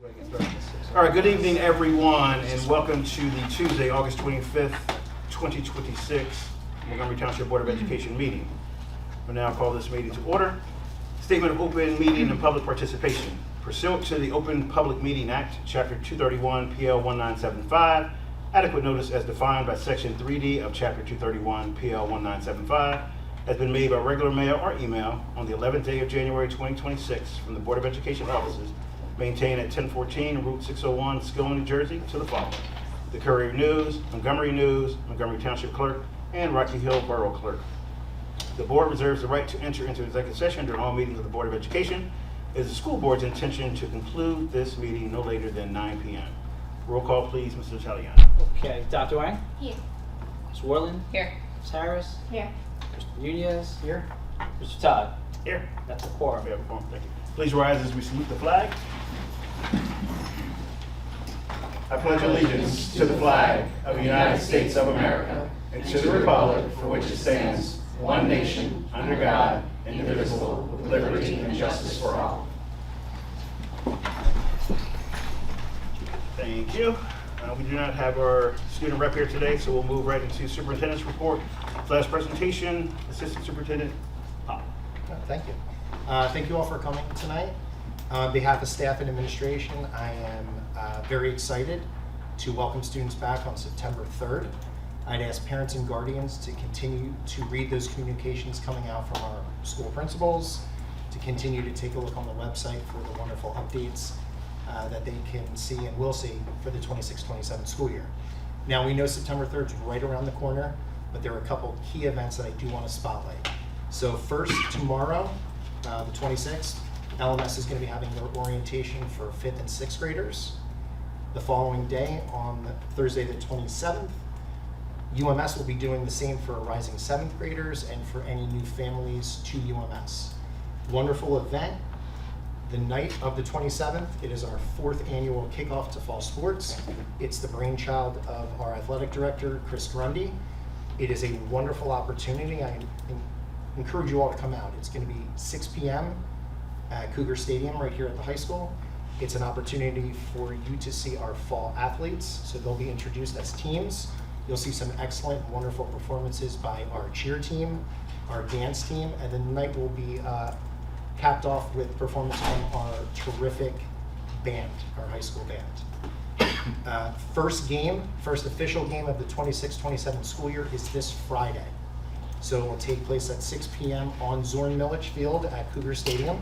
All right, good evening, everyone, and welcome to the Tuesday, August 25th, 2026 Montgomery Township Board of Education meeting. We'll now call this meeting to order. Statement of open meeting and public participation. Pursuant to the Open Public Meeting Act, Chapter 231, PL 1975, adequate notice as defined by Section 3D of Chapter 231, PL 1975, has been made by regular mail or email on the 11th day of January 2026 from the Board of Education offices maintained at 1014 Route 601, Skilling, New Jersey, to the following: the Courier News, Montgomery Township Clerk, and Rocky Hill Borough Clerk. The board reserves the right to enter into executive session during all meetings of the Board of Education. It is the school board's intention to conclude this meeting no later than 9 p.m. Roll call, please, Mr. Italiano. Okay, Dr. Wang? Here. Ms. Worland? Here. Ms. Harris? Here. Mr. Nunez? Here. Mr. Todd? Here. That's a quorum. We have a quorum. Thank you. Please rise as we salute the flag. I pledge allegiance to the flag of the United States of America and to the republic for which it stands, one nation, under God, indivisible, with liberty and justice for all. Thank you. We do not have our student rep here today, so we'll move right into superintendent's report. Last presentation, Assistant Superintendent Pop. Thank you. Thank you all for coming tonight. On behalf of staff and administration, I am very excited to welcome students back on September 3rd. I'd ask parents and guardians to continue to read those communications coming out from our school principals, to continue to take a look on the website for the wonderful updates that they can see and will see for the 26-27 school year. Now, we know September 3rd is right around the corner, but there are a couple key events that I do want to spotlight. So first, tomorrow, the 26th, LMS is going to be having their orientation for 5th and 6th graders. The following day, on Thursday the 27th, UMS will be doing the same for rising 7th graders and for any new families to UMS. Wonderful event. The night of the 27th, it is our 4th annual kickoff to fall sports. It's the brainchild of our athletic director, Chris Grundy. It is a wonderful opportunity. I encourage you all to come out. It's going to be 6 p.m. at Cougar Stadium right here at the high school. It's an opportunity for you to see our fall athletes. So they'll be introduced as teams. You'll see some excellent, wonderful performances by our cheer team, our dance team, and then the night will be capped off with performance from our terrific band, our high school band. First official game of the 26-27 school year is this Friday. So it will take place at 6 p.m. on Zorn Milledge Field at Cougar Stadium,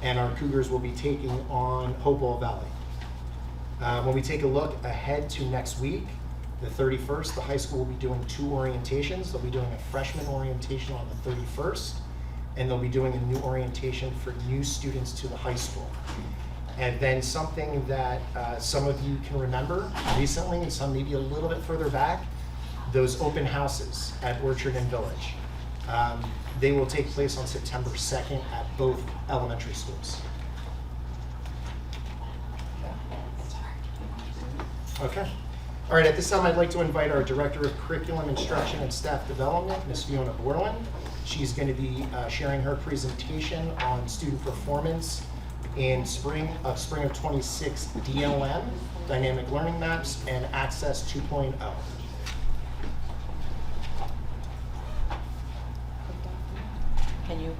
and our Cougars will be taking on Hopewell Valley. When we take a look ahead to next week, the 31st, the high school will be doing 2 orientations. They'll be doing a freshman orientation on the 31st, and they'll be doing a new orientation for new students to the high school. And then something that some of you can remember recently, and some maybe a little bit further back, those open houses at Orchard and Village. They will take place on September 2nd at both elementary schools. Okay. All right, at this time, I'd like to invite our Director of Curriculum Instruction and Staff Development, Ms. Fiona Borland. She's going to be sharing her presentation on student performance in spring of 26 DLM, Dynamic Learning Maps, and Access 2.0. Can you?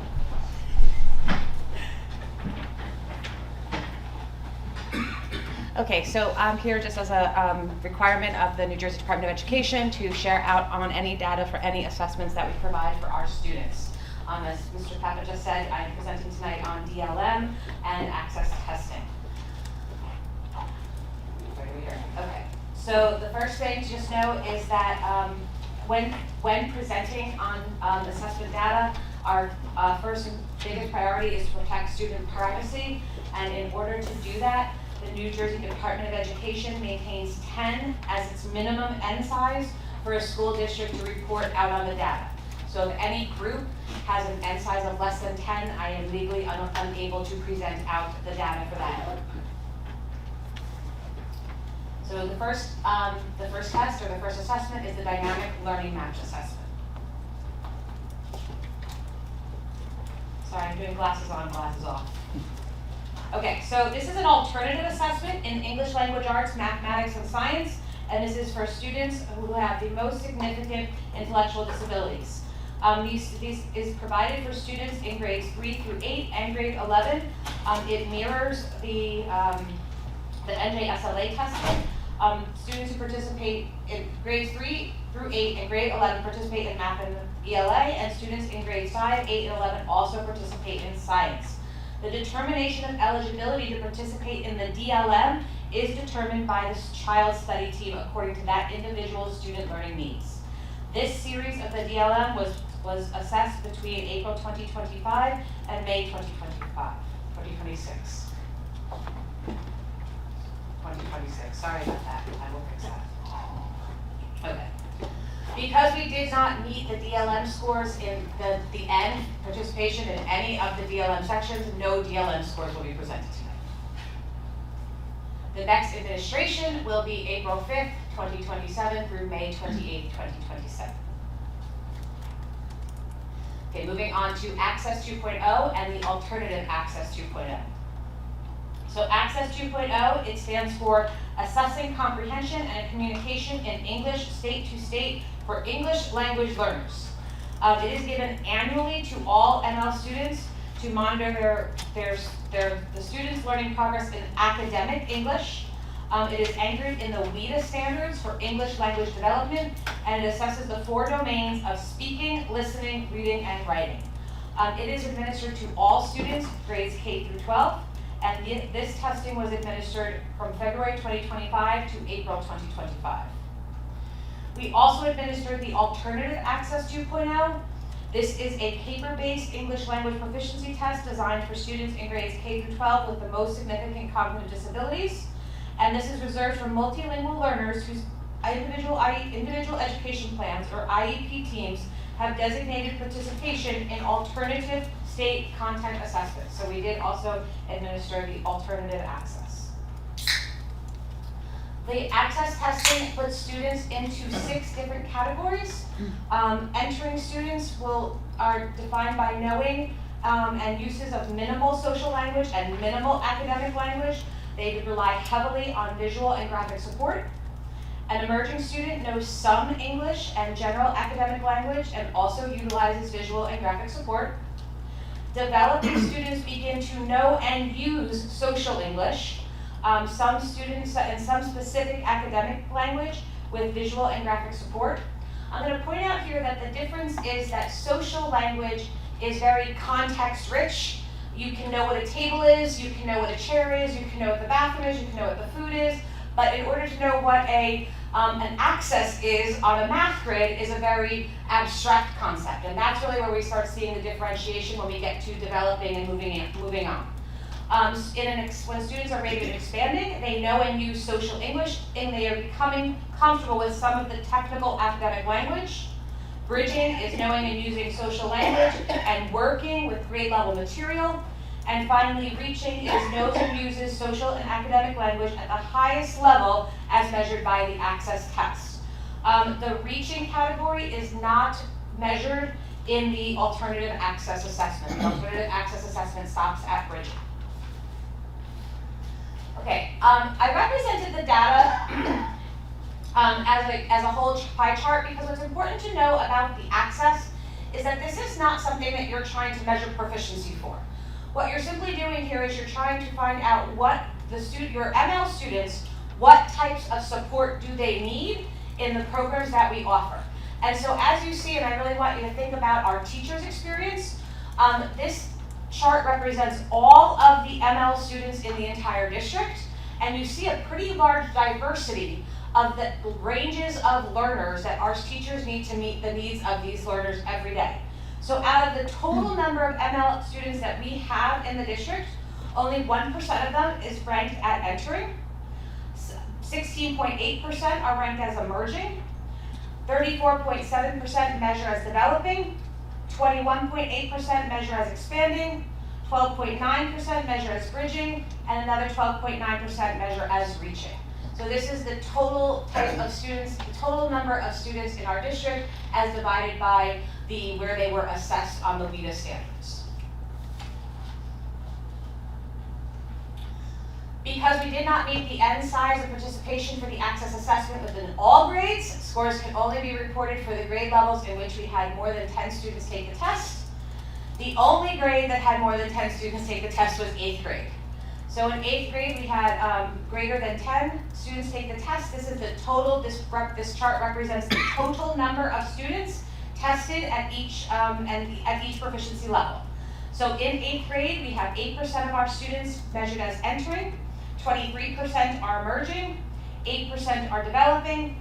Okay, so I'm here just as a requirement of the New Jersey Department of Education to share out on any data for any assessments that we provide for our students. As Mr. Papa just said, I'm presenting tonight on DLM and access testing. Okay, so the first thing to just know is that when presenting on assessment data, our first and biggest priority is to protect student privacy, and in order to do that, the New Jersey Department of Education maintains 10 as its minimum N size for a school district to report out on the data. So if any group has an N size of less than 10, I am legally unable to present out the data for that. So the first test or the first assessment is the Dynamic Learning Maps assessment. Sorry, I'm doing glasses on, glasses off. Okay, so this is an alternative assessment in English language arts, mathematics, and science, and this is for students who have the most significant intellectual disabilities. These is provided for students in grades 3 through 8 and grade 11. It mirrors the NJSLA testing. Students who participate in grades 3 through 8 and grade 11 participate in math and ELA, and students in grades 5, 8, and 11 also participate in science. The determination of eligibility to participate in the DLM is determined by the child study team according to that individual student learning needs. This series of the DLM was assessed between April 2025 and May 2026. 2026, sorry about that, I will fix that. Okay. Because we did not meet the DLM scores in the end participation in any of the DLM sections, no DLM scores will be presented tonight. The next administration will be April 5th, 2027 through May 28th, 2027. Okay, moving on to Access 2.0 and the alternative Access 2.0. So Access 2.0, it stands for Assessing Comprehension and Communication in English State to State for English Language Learners. It is given annually to all ML students to monitor the students' learning progress in academic English. It is anchored in the WIDA standards for English language development, and it assesses the 4 domains of speaking, listening, reading, and writing. It is administered to all students, grades K through 12, and this testing was administered from February 2025 to April 2025. We also administered the Alternative Access 2.0. This is a paper-based English language proficiency test designed for students in grades K through 12 with the most significant cognitive disabilities. And this is reserved for multilingual learners whose individual education plans, or IEP teams, have designated participation in alternative state content assessments. So we did also administer the alternative access. The access testing puts students into 6 different categories. Entering students are defined by knowing and uses of minimal social language and minimal academic language. They rely heavily on visual and graphic support. An emerging student knows some English and general academic language and also utilizes visual and graphic support. Developing students begin to know and use social English. Some students in some specific academic language with visual and graphic support. I'm going to point out here that the difference is that social language is very context rich. You can know what a table is, you can know what a chair is, you can know what the bathroom is, you can know what the food is, but in order to know what an axis is on a math grid is a very abstract concept, and that's really where we start seeing the differentiation when we get to developing and moving on. When students are rated and expanding, they know and use social English, and they are becoming comfortable with some of the technical academic language. Bridging is knowing and using social language and working with grade level material. And finally, reaching is knows and uses social and academic language at the highest level as measured by the access test. The reaching category is not measured in the alternative access assessment. The alternative access assessment stops at bridging. Okay, I represented the data as a whole pie chart because what's important to know about the access is that this is not something that you're trying to measure proficiency for. What you're simply doing here is you're trying to find out what your ML students, what types of support do they need in the programs that we offer. And so as you see, and I really want you to think about our teachers' experience, this chart represents all of the ML students in the entire district, and you see a pretty large diversity of the ranges of learners that our teachers need to meet the needs of these learners every day. So out of the total number of ML students that we have in the district, only 1% of them is ranked at entering, 16.8% are ranked as emerging, 34.7% measure as developing, 21.8% measure as expanding, 12.9% measure as bridging, and another 12.9% measure as reaching. So this is the total type of students, the total number of students in our district as divided by where they were assessed on the WIDA standards. Because we did not meet the N size of participation for the access assessment within all grades, scores can only be reported for the grade levels in which we had more than 10 students take the test. The only grade that had more than 10 students take the test was 8th grade. So in 8th grade, we had greater than 10 students take the test. This is the total, this chart represents the total number of students tested at each proficiency level. So in 8th grade, we have 8% of our students measured as entering, 23% are emerging, 8% are developing,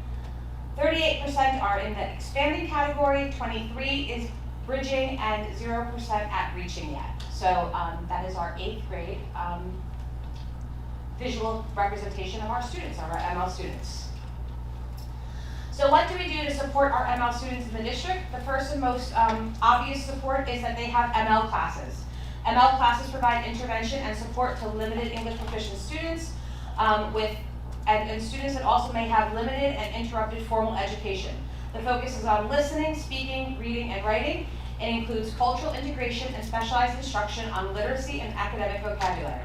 38% are in the expanding category, 23% is bridging, and 0% at reaching yet. So that is our 8th grade visual representation of our students, of our ML students. So what do we do to support our ML students in the district? The first and most obvious support is that they have ML classes. ML classes provide intervention and support to limited English proficient students and students that also may have limited and interrupted formal education. The focus is on listening, speaking, reading, and writing. It includes cultural integration and specialized instruction on literacy and academic vocabulary.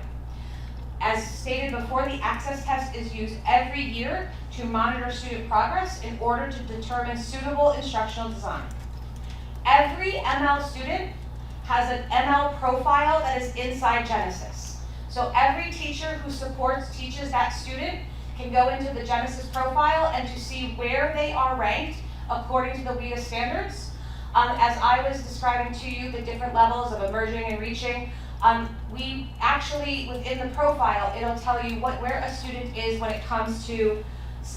As stated before, the access test is used every year to monitor student progress in order to determine suitable instructional design. Every ML student has an ML profile that is inside Genesis. So every teacher who teaches that student can go into the Genesis profile and to see where they are ranked according to the WIA standards. As I was describing to you the different levels of emerging and reaching, we actually, within the profile, it'll tell you where a student is when it comes to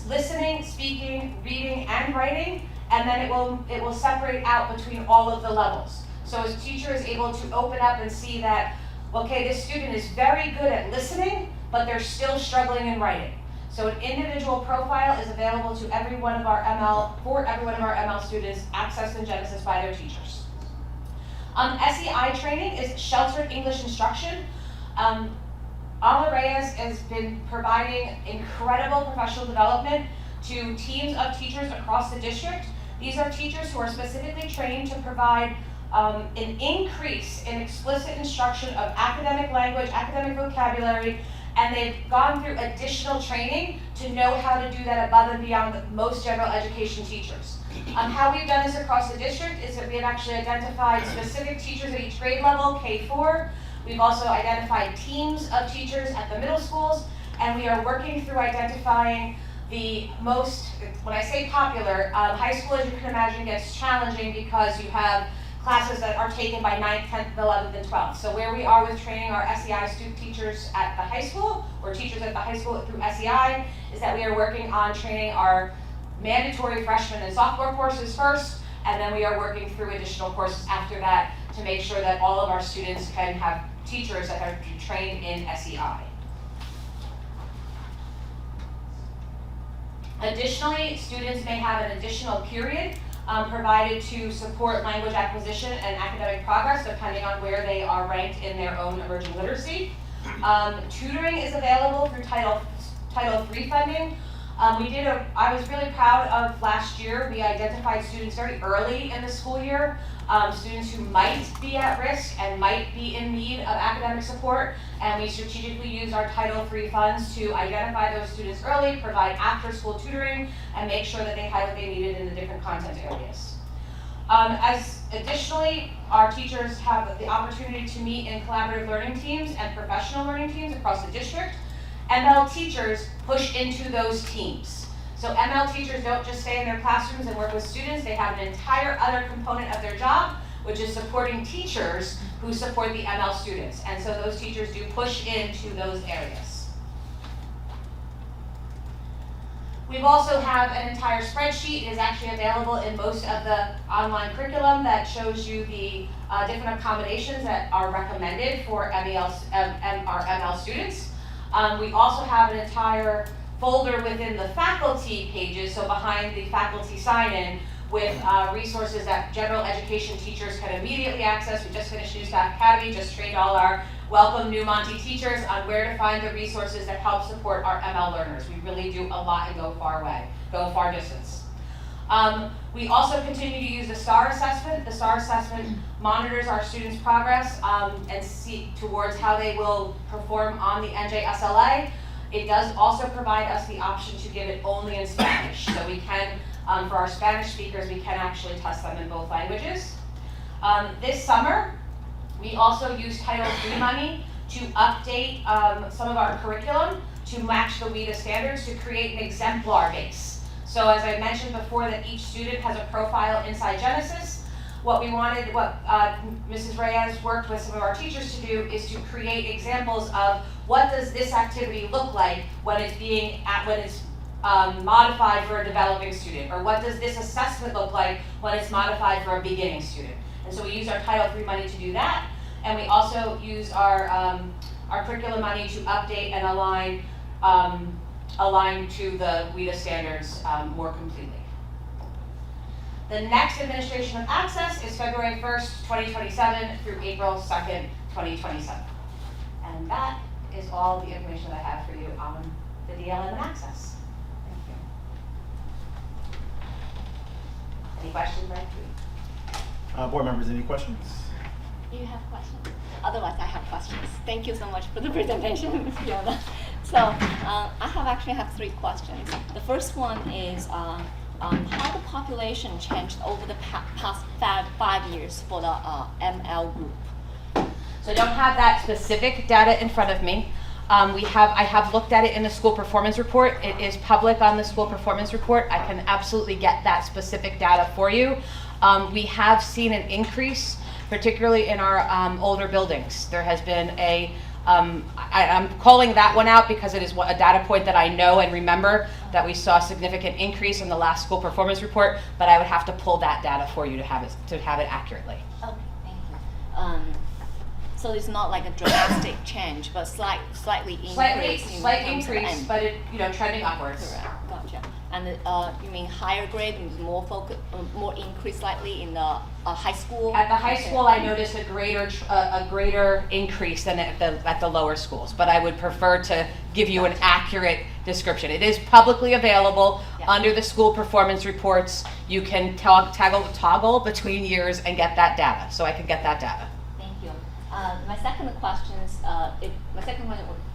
listening, speaking, reading, and writing, and then it will separate out between all of the levels. So a teacher is able to open up and see that, okay, this student is very good at listening, but they're still struggling in writing. So an individual profile is available to every one of our ML students, accessed in Genesis by their teachers. SEI training is sheltered English instruction. Alma Reyes has been providing incredible professional development to teams of teachers across the district. These are teachers who are specifically trained to provide an increase in explicit instruction of academic language, academic vocabulary, and they've gone through additional training to know how to do that above and beyond most general education teachers. How we've done this across the district is that we have actually identified specific teachers at each grade level, K-4. We've also identified teams of teachers at the middle schools, and we are working through identifying the most, when I say popular, high school, as you can imagine, gets challenging because you have classes that are taken by 9th, 10th, 11th, and 12th. So where we are with training our SEI student teachers at the high school, or teachers at the high school through SEI, is that we are working on training our mandatory freshman and sophomore courses first, and then we are working through additional courses after that to make sure that all of our students can have teachers that are trained in SEI. Additionally, students may have an additional period provided to support language acquisition and academic progress depending on where they are ranked in their own emerging literacy. Tutoring is available through Title III funding. I was really proud of last year. We identified students very early in the school year, students who might be at risk and might be in need of academic support, and we strategically used our Title III funds to identify those students early, provide after-school tutoring, and make sure that they had what they needed in the different content areas. Additionally, our teachers have the opportunity to meet in collaborative learning teams and professional learning teams across the district. ML teachers push into those teams. So ML teachers don't just stay in their classrooms and work with students, they have an entire other component of their job, which is supporting teachers who support the ML students. And so those teachers do push into those areas. We've also have an entire spreadsheet. It is actually available in most of the online curriculum that shows you the different accommodations that are recommended for our ML students. We also have an entire folder within the faculty pages, so behind the faculty sign-in, with resources that general education teachers can immediately access. We just finished New Staff Academy, just trained all our welcome new Monty teachers on where to find the resources that help support our ML learners. We really do a lot and go far distance. We also continue to use the STAR assessment. The STAR assessment monitors our students' progress and see towards how they will perform on the NJSLA. It does also provide us the option to give it only in Spanish. So we can, for our Spanish speakers, we can actually test them in both languages. This summer, we also used Title III money to update some of our curriculum to match the WIDA standards to create an exemplar base. So as I mentioned before, that each student has a profile inside Genesis. What Mrs. Reyes worked with some of our teachers to do is to create examples of what does this activity look like when it's modified for a developing student, or what does this assessment look like when it's modified for a beginning student. And so we use our Title III money to do that, and we also use our curriculum money to update and align to the WIDA standards more completely. The next administration of access is February 1st, 2027 through April 2nd, 2027. And that is all the information that I have for you on the DLM and access. Thank you. Any questions, Ray? Board members, any questions? You have questions? Otherwise, I have questions. Thank you so much for the presentation, Ms. Fiona. So I actually have 3 questions. The first one is how the population changed over the past 5 years for the ML group. So I don't have that specific data in front of me. I have looked at it in the school performance report. It is public on the school performance report. I can absolutely get that specific data for you. We have seen an increase, particularly in our older buildings. There has been I'm calling that one out because it is a data point that I know and remember that we saw a significant increase in the last school performance report, but I would have to pull that data for you to have it accurately. Okay, thank you. So it's not like a drastic change, but slightly increase. Slight increase, but it, trending upwards. Correct. Gotcha. And you mean higher grade and more increase slightly in the high school? At the high school, I noticed a greater increase than at the lower schools. But I would prefer to give you an accurate description. It is publicly available under the school performance reports. You can toggle between years and get that data. So I can get that data. Thank you. My second question is,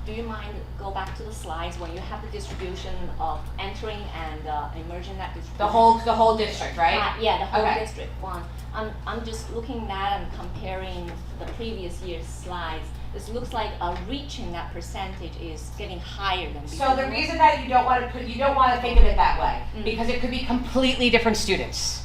do you mind go back to the slides when you have the distribution of entering and emerging that distribution? The whole district, right? Yeah, the whole Okay. district one. I'm just looking at and comparing the previous year's slides. This looks like reaching that percentage is getting higher than before. So the reason that you don't want to think of it that way, because it could be completely different students.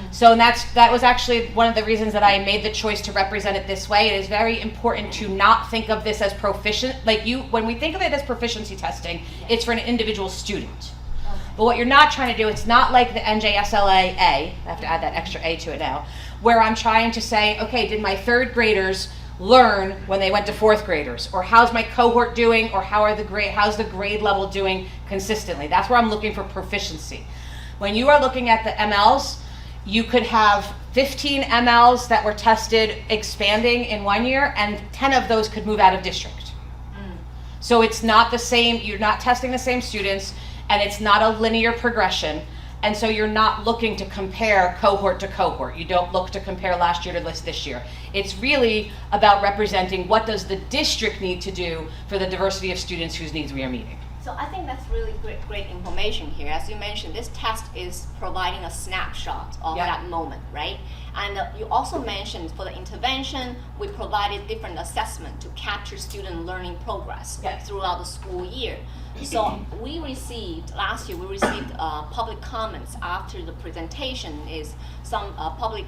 So that was actually one of the reasons that I made the choice to represent it this way. It is very important to not think of this as proficient. When we think of it as proficiency testing, it's for an individual student. Okay. But what you're not trying to do, it's not like the NJSLA A, I have to add that extra A to it now, where I'm trying to say, okay, did my 3rd graders learn when they went to 4th graders? Or how's my cohort doing? Or how's the grade level doing consistently? That's where I'm looking for proficiency. When you are looking at the MLs, you could have 15 MLs that were tested expanding in 1 year, and 10 of those could move out of district. So it's not the same, you're not testing the same students, and it's not a linear progression, and so you're not looking to compare cohort to cohort. You don't look to compare last year to this year. It's really about representing what does the district need to do for the diversity of students whose needs we are meeting. So I think that's really great information here. As you mentioned, this test is providing a snapshot of that moment, right? And you also mentioned for the intervention, we provided different assessment to capture student learning progress throughout the school year. So last year we received public comments after the presentation. Is some public,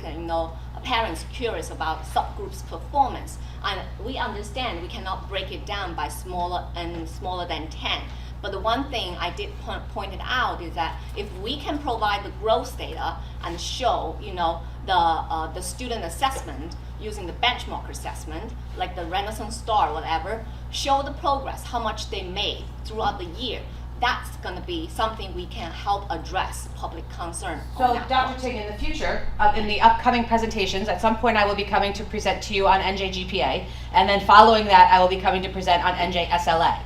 parents curious about subgroups performance, and we understand we cannot break it down by smaller than 10. But the one thing I did point it out is that if we can provide the growth data and show, the student assessment using the benchmark assessment, like the Renaissance Star, whatever, show the progress, how much they made throughout the year. That's going to be something we can help address public concern. So, Dr. Ting, in the future, in the upcoming presentations, at some point I will be coming to present to you on NJGPA, and then following that I will be coming to present on NJSLA.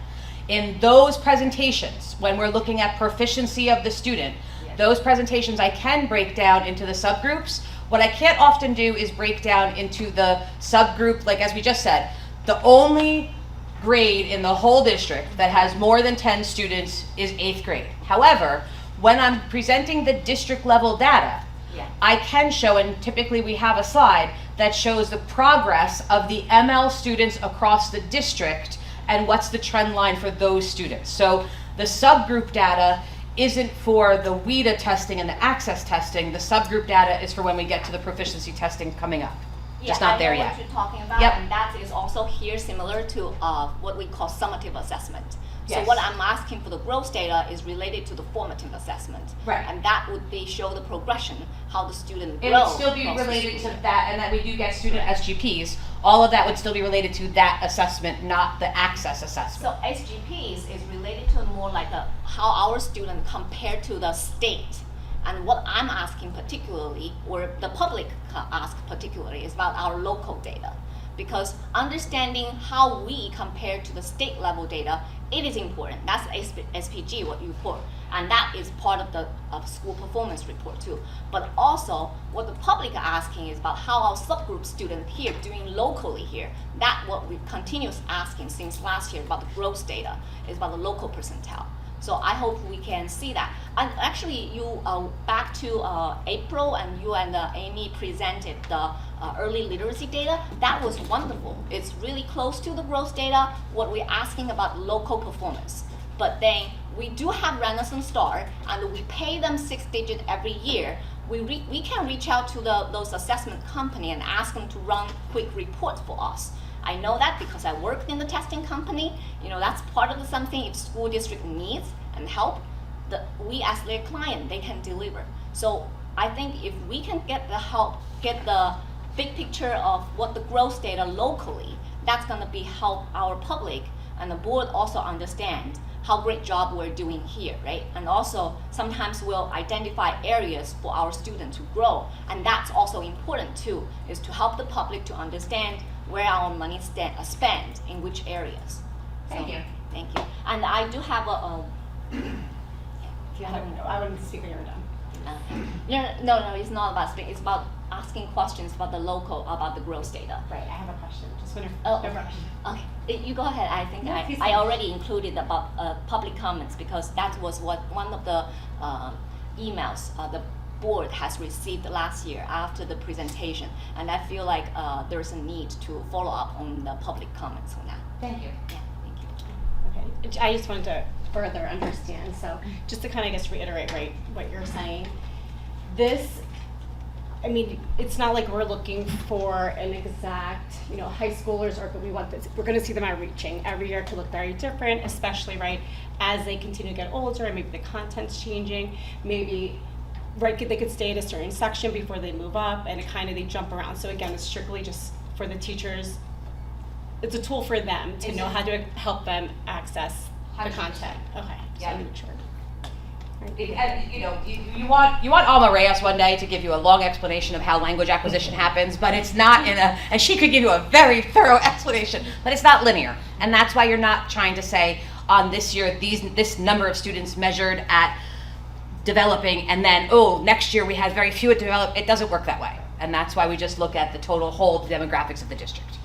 In those presentations, when we're looking at proficiency of the student, those presentations I can break down into the subgroups. What I can't often do is break down into the subgroup, like as we just said, the only grade in the whole district that has more than 10 students is 8th grade. However, when I'm presenting the district level data, Yeah. I can show, and typically we have a slide that shows the progress of the ML students across the district and what's the trend line for those students. So the subgroup data isn't for the WIDA testing and the access testing. The subgroup data is for when we get to the proficiency testing coming up. Just not there I know yet. what you're talking about, Yep. and that is also here similar to what we call summative assessment. So Yes. what I'm asking for the growth data is related to the formative assessment. Right. And that would be show the progression, how the student It grows. would still be across the related school. to that, and that we do get student SGPs. All of that would still be related to that assessment, not the access assessment. So SGPs is related to more like how our student compare to the state. And what I'm asking particularly, or the public ask particularly, is about our local data. Because understanding how we compare to the state level data, it is important. That's SPG, what you report. And that is part of the school performance report too. But also, what the public are asking is about how our subgroup students here doing locally here. That what we continuous asking since last year about the growth data is about the local percentile. So I hope we can see that. And actually, you back to April, and you and Amy presented the early literacy data. That was wonderful. It's really close to the growth data. What we're asking about local performance, but then we do have Renaissance Star, and we pay them 6 digits every year. We can reach out to those assessment company and ask them to run quick reports for us. I know that because I worked in the testing company. You know, that's part of something if school district needs and help, we as their client, they can deliver. So I think if we can get the help, get the big picture of what the growth data locally, that's gonna be help our public and the board also understand how great job we're doing here, right? And also sometimes we'll identify areas for our students to grow, and that's also important too, is to help the public to understand where our money spent in which areas. Thank you. Thank you. And I do have a yeah, if you have I wouldn't speak when you were done. no, it's not about speaking. It's about asking questions about the local, about the growth data. Right, I have a question, just when you're, Oh. no rush. Okay, you go ahead. I think No, please I do. already included about public comments because that was what one of the emails the board has received last year after the presentation, and I feel like there's a need to follow up on the public comments on that. Thank you. Yeah, thank you. Okay, I just wanted to further understand, so just to kind of just reiterate, right, what you're saying. This, I mean, it's not like we're looking for an exact, high schoolers, or we want this, we're gonna see them outreaching every year to look very different, especially, right, as they continue to get older and maybe the content's changing, maybe, right, they could stay at a certain section before they move up, and they jump around. So again, it's strictly just for the teachers, it's a tool for them to know how to help them access the 100%. content. Okay, just Yeah. wanna make sure. And, you want Alma Reyes one day to give you a long explanation of how language acquisition happens, but it's not and she could give you a very thorough explanation, but it's not linear. And that's why you're not trying to say on this year, this number of students measured at developing, and then, next year we had very few at develop. It doesn't work that way. And that's why we just look at the total whole demographics of the district.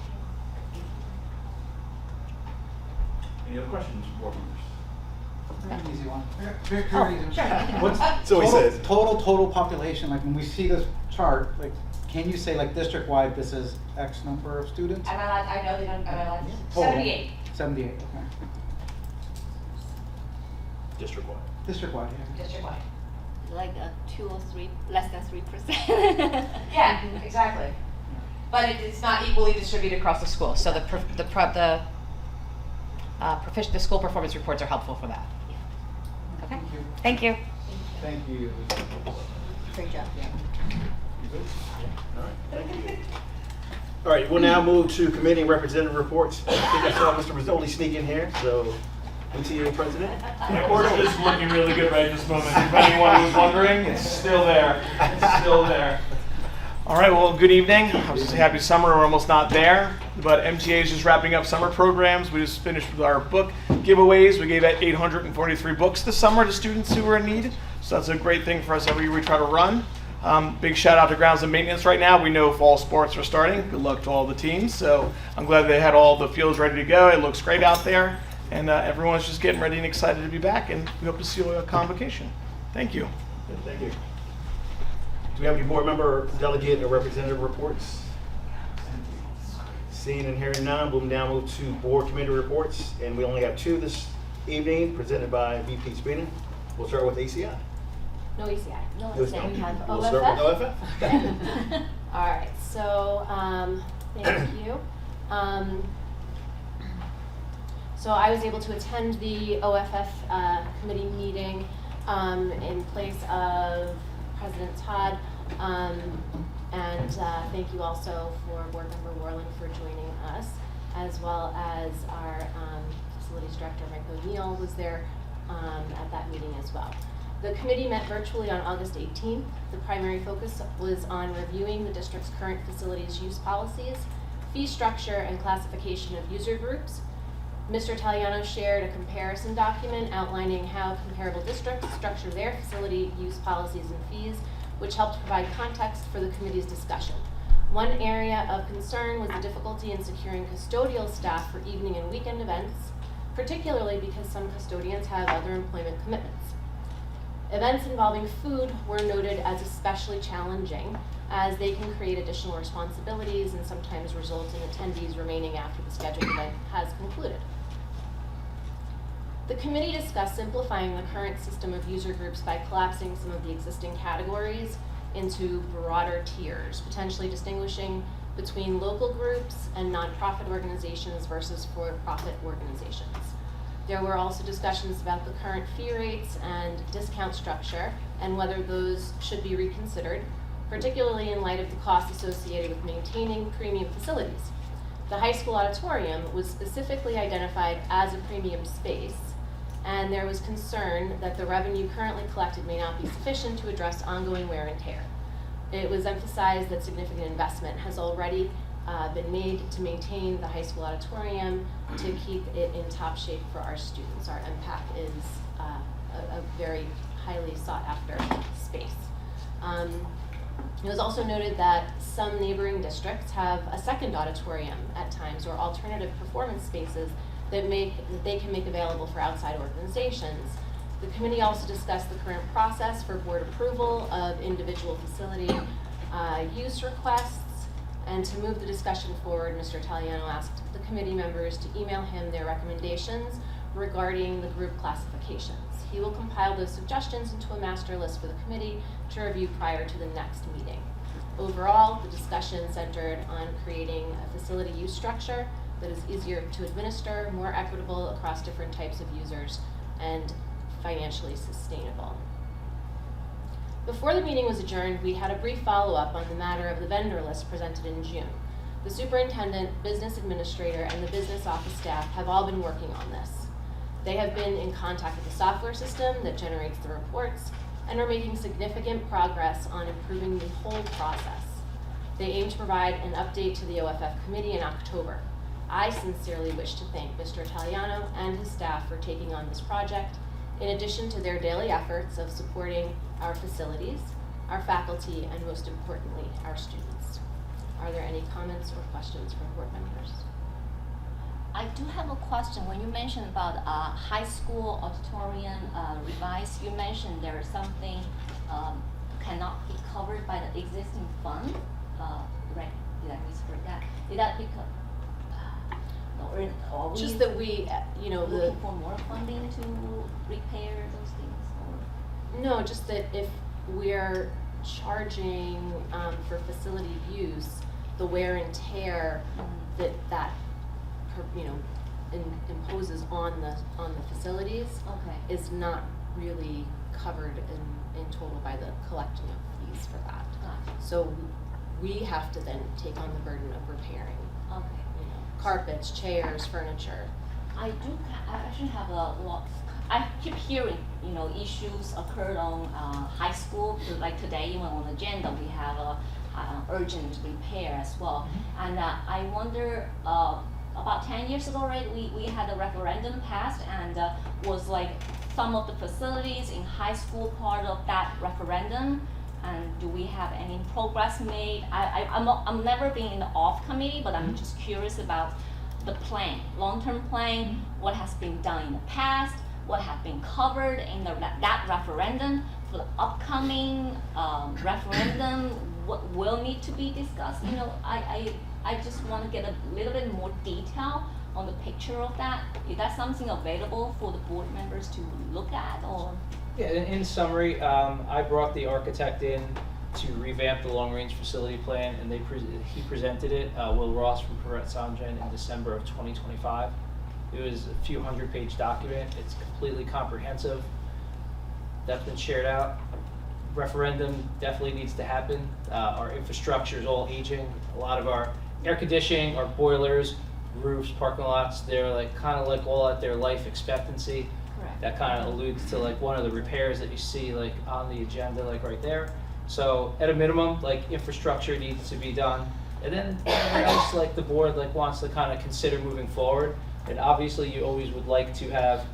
Any other questions, board members? Easy one. Very easy. What's So he says. total population, like when we see this chart, like, can you say like district-wide, this is X number of students? Am I allowed, I know they don't, am I allowed? Total. 78. 78, okay. District-wide. District-wide, yeah. District-wide. Like 2 or 3, less than 3%. Yeah, exactly. But it's not equally distributed across the school. So the school performance reports are helpful for that. Okay. Thank you. Thank you. Thank you. Great job. All right, thank you. All right, we'll now move to committee and representative reports. I think I saw Mr. Rizzoli sneak in here, so MTA president. My order is looking really good right this moment. If anyone was wondering, it's still there. It's still there. All right, well, good evening. I was just happy summer. We're almost not there, but MTA is just wrapping up summer programs. We just finished with our book giveaways. We gave out 843 books this summer to students who were in need, so that's a great thing for us every year we try to run. Big shout out to grounds and maintenance right now. We know fall sports are starting. Good luck to all the teams. So I'm glad they had all the fields ready to go. It looks great out there. And everyone's just getting ready and excited to be back. And we hope to see you at Convocation. Thank you. Thank you. Do we have any board member, delegate, or representative reports? Seeing and hearing none, moving down, move to board committee reports. And we only have 2 this evening, presented by VP Spina. We'll start with ACI. No ECI. No, We'll it's Then we have start with OFF. OFF. All right, so, thank you. So I was able to attend the OFF committee meeting in place of President Todd. And thank you also for Board Member Worland for joining us, as well as our Facilities Director, Mike O'Neill, was there at that meeting as well. The committee met virtually on August 18th. The primary focus was on reviewing the district's current facilities use policies, fee structure, and classification of user groups. Mr. Italiano shared a comparison document outlining how comparable districts structure their facility use policies and fees, which helped provide context for the committee's discussion. One area of concern was the difficulty in securing custodial staff for evening and weekend events, particularly because some custodians have other employment commitments. Events involving food were noted as especially challenging, as they can create additional responsibilities and sometimes result in attendees remaining after the scheduled event has concluded. The committee discussed simplifying the current system of user groups by collapsing some of the existing categories into broader tiers, potentially distinguishing between local groups and nonprofit organizations versus for-profit organizations. There were also discussions about the current fee rates and discount structure and whether those should be reconsidered, particularly in light of the costs associated with maintaining premium facilities. The high school auditorium was specifically identified as a premium space, and there was concern that the revenue currently collected may not be sufficient to address ongoing wear and tear. It was emphasized that significant investment has already been made to maintain the high school auditorium to keep it in top shape for our students. Our MPAC is a very highly sought after space. It was also noted that some neighboring districts have a second auditorium at times, or alternative performance spaces that they can make available for outside organizations. The committee also discussed the current process for board approval of individual facility use requests. And to move the discussion forward, Mr. Italiano asked the committee members to email him their recommendations regarding the group classifications. He will compile those suggestions into a master list for the committee to review prior to the next meeting. Overall, the discussion centered on creating a facility use structure that is easier to administer, more equitable across different types of users, and financially sustainable. Before the meeting was adjourned, we had a brief follow-up on the matter of the vendor list presented in June. The superintendent, business administrator, and the business office staff have all been working on this. They have been in contact with the software system that generates the reports and are making significant progress on improving the whole process. They aim to provide an update to the OFF committee in October. I sincerely wish to thank Mr. Italiano and his staff for taking on this project, in addition to their daily efforts of supporting our facilities, our faculty, and most importantly, our students. Are there any comments or questions from board members? I do have a question. When you mentioned about high school auditorium revise, you mentioned there is something cannot be covered by the existing fund. Right? Did I misheard that? Did that because? Or we Just that we, looking for more funding to repair those things? Or? No, just that if we're charging for facility use, the wear and tear that imposes on the facilities Okay. is not really covered in total by the collecting of fees for that. Gotcha. So we have to then take on the burden of repairing, Okay. carpets, chairs, furniture. I actually have a lot. I keep hearing, issues occurred on high school. Like today, even on the agenda, we have a urgent repair as well. And I wonder, about 10 years ago, right? We had a referendum passed, and was like some of the facilities in high school part of that referendum And do we have any progress made? I'm never been in the off committee, but I'm just curious about the plan, long-term plan, what has been done in the past, what has been covered in that referendum. For the upcoming referendum, what will need to be discussed? You know, I just want to get a little bit more detail on the picture of that. Is that something available for the board members to look at, or? Yeah, in summary, I brought the architect in to revamp the long-range facility plan, and he presented it, Will Ross from Perrette Samjen, in December of 2025. It was a few hundred-page document. It's completely comprehensive. That's been shared out. Referendum definitely needs to happen. Our infrastructure is all aging. A lot of our air conditioning, our boilers, roofs, parking lots, they're like kind of like all at their life expectancy. Correct. That kind of alludes to like one of the repairs that you see like on the agenda, like right there. So at a minimum, like infrastructure needs to be done. And then whatever else like the board like wants to kind of consider moving forward. And obviously you always would like to have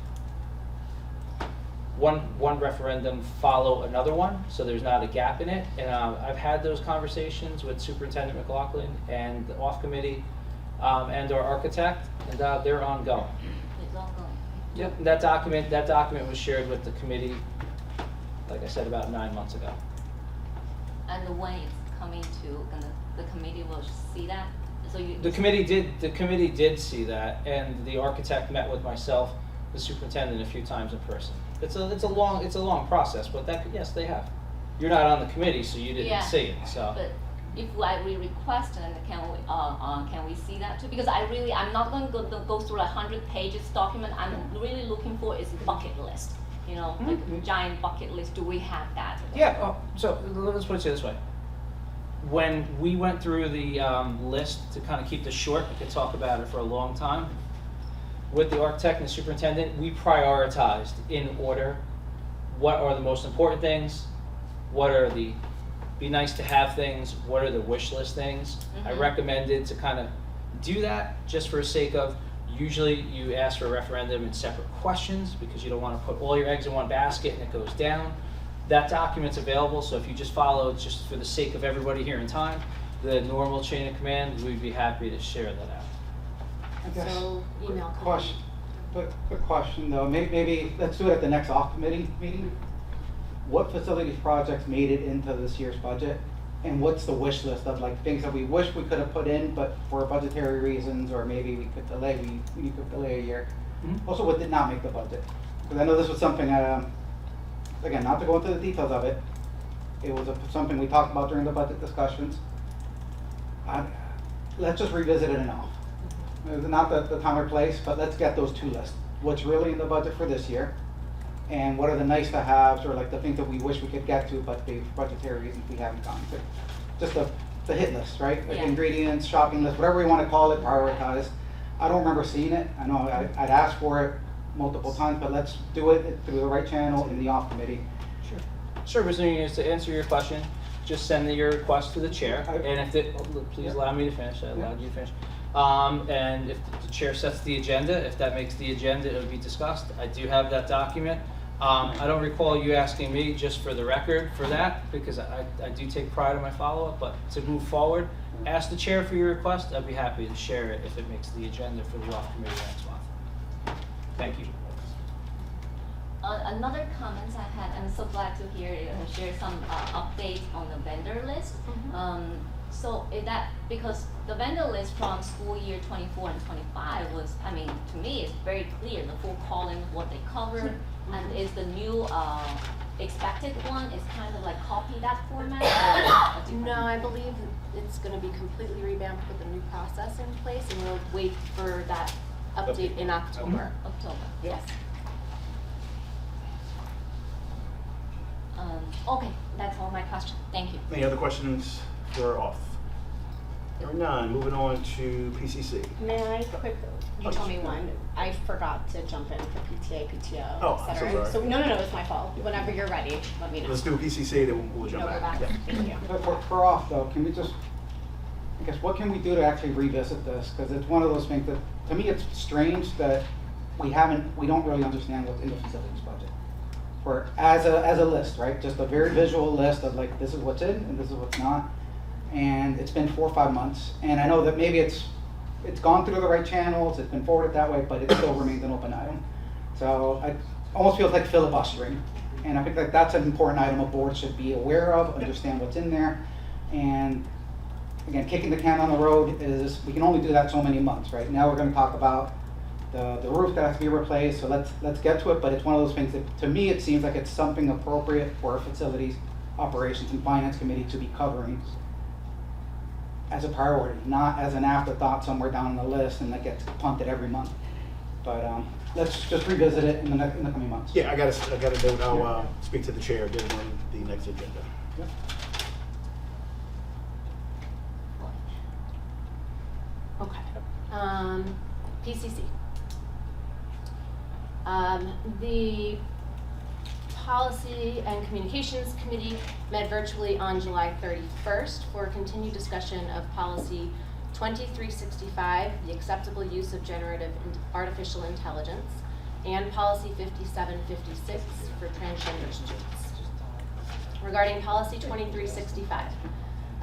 one referendum follow another one, so there's not a gap in it. And I've had those conversations with Superintendent McLaughlin and the off committee and our architect, and they're ongoing. It's all going. Yep. That document was shared with the committee, like I said, about 9 months ago. And when it's coming to, the committee will see that? So you. The committee did see that, and the architect met with myself, the superintendent, a few times in person. It's a long process, but yes, they have. You're not on the committee, so you didn't Yeah, see it. So. But if we request, and can we see that too? Because I'm not going to go through 100 pages document. I'm really looking for is bucket list. You know, like a giant bucket list. Do we have that? Yeah. So let's put it this way. When we went through the list to kind of keep this short, we could talk about it for a long time. With the architect and the superintendent, we prioritized in order what are the most important things, what are the be nice to have things, what are the wish list things. I recommended to kind of do that just for the sake of, usually you ask for a referendum in separate questions because you don't want to put all your eggs in one basket and it goes down. That document's available, so if you just follow, just for the sake of everybody here in time, the normal chain of command, we'd be happy to share that out. I guess, So email question, quick question though, maybe let's do it at the next off committee meeting. What facilities projects made it into this year's budget? And what's the wish list of like things that we wish we could have put in, but for budgetary reasons, or maybe we could delay, we could delay a year. Also, what did not make the budget? Because I know this was something, again, not to go into the details of it, it was something we talked about during the budget discussions. Let's just revisit it enough. Not the time or place, but let's get those two lists. What's really in the budget for this year, and what are the nice to haves, or like the things that we wish we could get to, but for budgetary reasons we haven't gone to. Just the hit list, right? Like Yeah. ingredients, shopping list, whatever we want to call it, prioritized. I don't remember seeing it. I know I'd asked for it multiple times, but let's do it through the right channel in the off committee. Sure, Mr. Nunez, to answer your question, just send your request to the chair, and if please allow me to finish, I allowed you to finish. And if the chair sets the agenda, if that makes the agenda, it'll be discussed. I do have that document. I don't recall you asking me, just for the record, for that, because I do take pride in my follow-up, but to move forward, ask the chair for your request. I'd be happy to share it if it makes the agenda for the off committee next month. Thank you. Another comment I had, I'm so glad to hear you share some updates on the vendor list. So is that because the vendor list from school year 24 and 25 was, I mean, to me, it's very clear, the full column, what they covered, and is the new expected one is kind of like copy that format? Or a different- No, I believe it's going to be completely revamped with a new process in place, and we'll wait for that update in October. October. Yes. Okay, that's all my question. Thank you. Any other questions for off? Hearing none, moving on to PCC. May I you told me one, I forgot to jump in for PTA, PTO, Oh, I'm et so cetera. sorry. No, it's my fault. Whenever you're ready, let me know. Let's do PCC, then we'll jump No, go back. back. Yeah. Thank you. But for off though, can we just, I guess, what can we do to actually revisit this? Because it's one of those things that, to me, it's strange that we don't really understand what's in the facilities budget. for, as a list, right? Just a very visual list of like, this is what's in and this is what's not. And it's been 4 or 5 months, and I know that maybe it's gone through the right channels, it's been forwarded that way, but it still remains an open item. So it almost feels like filibustering. And I think that that's an important item a board should be aware of, understand what's in there. And again, kicking the can on the road is, we can only do that so many months, right? Now we're gonna talk about the roof that has to be replaced, so let's get to it, but it's one of those things that, to me, it seems like it's something appropriate for facilities, operations, and finance committee to be covering as a priority, not as an afterthought somewhere down the list and that gets punted every month. But let's just revisit it in the coming months. Yeah, I got a note. I'll speak to the chair during the next agenda. Yep. Okay. PCC. The Policy and Communications Committee met virtually on July 31st for continued discussion of Policy 2365, the acceptable use of generative artificial intelligence, and Policy 5756 for transgender students. Regarding Policy 2365,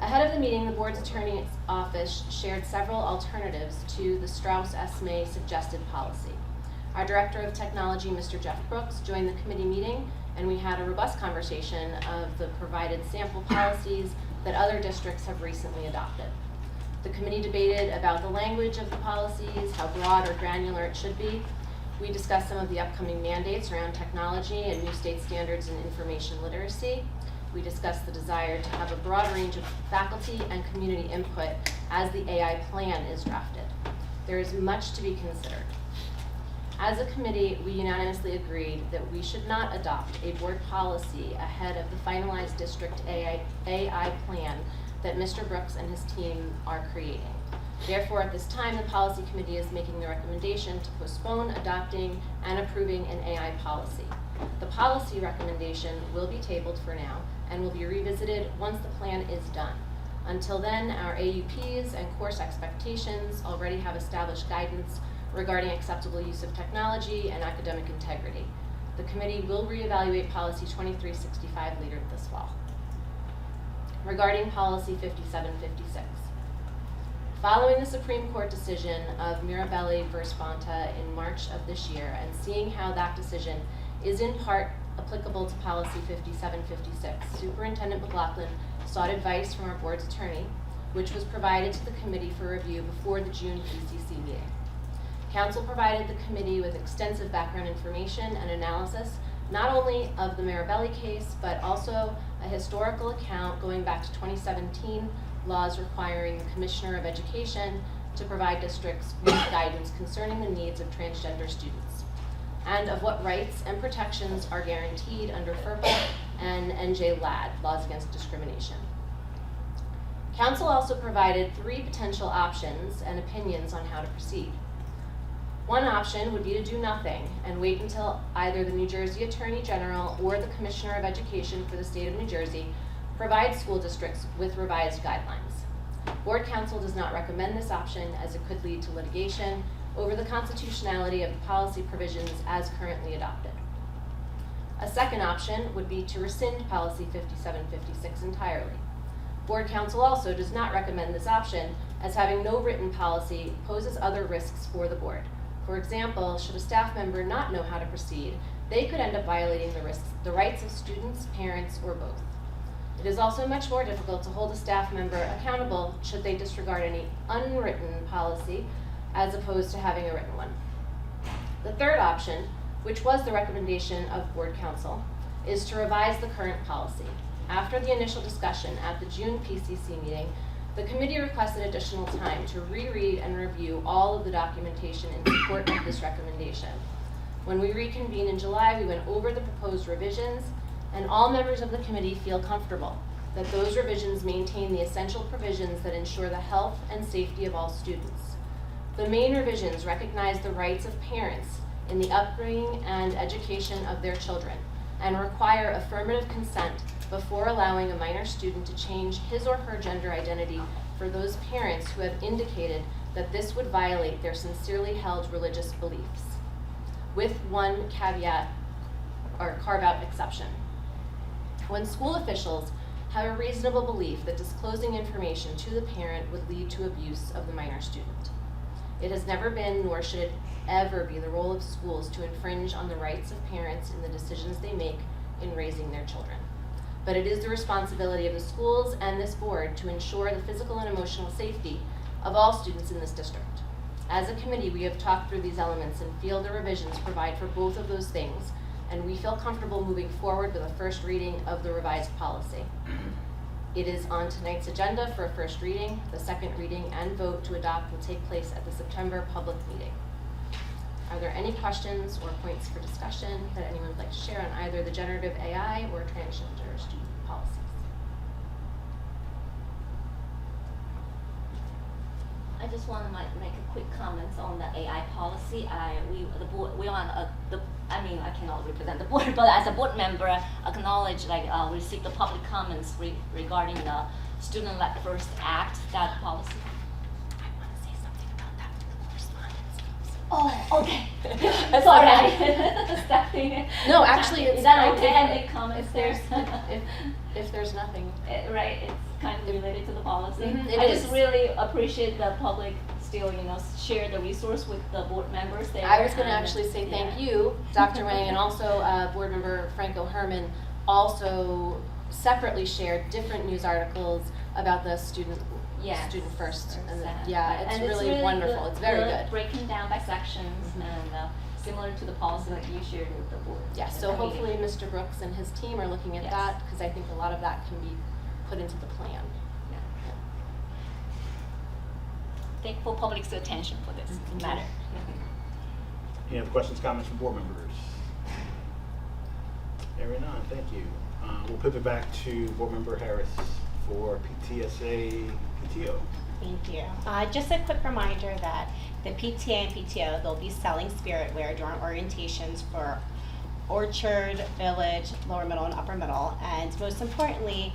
ahead of the meeting, the board's attorney's office shared several alternatives to the Strauss-Esme suggested policy. Our Director of Technology, Mr. Jeff Brooks, joined the committee meeting, and we had a robust conversation of the provided sample policies that other districts have recently adopted. The committee debated about the language of the policies, how broad or granular it should be. We discussed some of the upcoming mandates around technology and new state standards in information literacy. We discussed the desire to have a broad range of faculty and community input as the AI plan is drafted. There is much to be considered. As a committee, we unanimously agreed that we should not adopt a board policy ahead of the finalized district AI plan that Mr. Brooks and his team are creating. Therefore, at this time, the policy committee is making the recommendation to postpone adopting and approving an AI policy. The policy recommendation will be tabled for now and will be revisited once the plan is done. Until then, our AUPs and course expectations already have established guidance regarding acceptable use of technology and academic integrity. The committee will reevaluate Policy 2365 later this fall. Regarding Policy 5756. Following the Supreme Court decision of Mirabelli v. Bonta in March of this year, and seeing how that decision is in part applicable to Policy 5756, Superintendent McLaughlin sought advice from our board's attorney, which was provided to the committee for review before the June PCC meeting. Council provided the committee with extensive background information and analysis, not only of the Mirabelli case, but also a historical account going back to 2017, laws requiring the Commissioner of Education to provide districts with guidance concerning the needs of transgender students, and of what rights and protections are guaranteed under FERPA and NJ-LAD, laws against discrimination. Council also provided 3 potential options and opinions on how to proceed. One option would be to do nothing and wait until either the New Jersey Attorney General or the Commissioner of Education for the state of New Jersey provides school districts with revised guidelines. Board Council does not recommend this option as it could lead to litigation over the constitutionality of the policy provisions as currently adopted. A second option would be to rescind Policy 5756 entirely. Board Council also does not recommend this option as having no written policy poses other risks for the board. For example, should a staff member not know how to proceed, they could end up violating the rights of students, parents, or both. It is also much more difficult to hold a staff member accountable should they disregard any unwritten policy as opposed to having a written one. The third option, which was the recommendation of Board Council, is to revise the current policy. After the initial discussion at the June PCC meeting, the committee requested additional time to reread and review all of the documentation in support of this recommendation. When we reconvened in July, we went over the proposed revisions, and all members of the committee feel comfortable that those revisions maintain the essential provisions that ensure the health and safety of all students. The main revisions recognize the rights of parents in the upbringing and education of their children, and require affirmative consent before allowing a minor student to change his or her gender identity for those parents who have indicated that this would violate their sincerely held religious beliefs. With one caveat carve-out exception. When school officials have a reasonable belief that disclosing information to the parent would lead to abuse of the minor student. It has never been, nor should it ever be, the role of schools to infringe on the rights of parents in the decisions they make in raising their children. But it is the responsibility of the schools and this board to ensure the physical and emotional safety of all students in this district. As a committee, we have talked through these elements and feel the revisions provide for both of those things, and we feel comfortable moving forward with a first reading of the revised policy. It is on tonight's agenda for a first reading. The second reading and vote to adopt will take place at the September public meeting. Are there any questions or points for discussion that anyone would like to share on either the generative AI or transgender student policies? I just want to make a quick comments on the AI policy. I cannot represent the board, but as a board member, acknowledge receive the public comments regarding the Student Let First Act, that policy. I want to say something about that with the correspondence. Oh, okay. Sorry, I stepping. No, actually, it's is that fine okay? if- I make comments if there. If there's nothing. Right, it's kind of related to the policy. Mhm, I it just is. really appreciate the public still, share the resource with the board members there. I was going to and, actually say thank yeah. you, Dr. Wang, and also board member Franco Herman also separately shared different news articles about the student Yes. first. And Understand. yeah, it's And really wonderful. It's very good. Breaking down by sections Mhm. and similar to the policy that you shared with the board. Yeah, at so the meeting. hopefully Mr. Brooks and his team are looking at Yes. that because I think a lot of that can be put into the plan. Yeah. Thankful public's attention for this matter. Any other questions, comments from board members? Hearing none, thank you. We'll pivot back to board member Harris for PTSA PTO. Thank you. Just a quick reminder that the PTA and PTO, they'll be selling spirit wear during orientations for Orchard, Village, Lower Middle, and Upper Middle. And most importantly,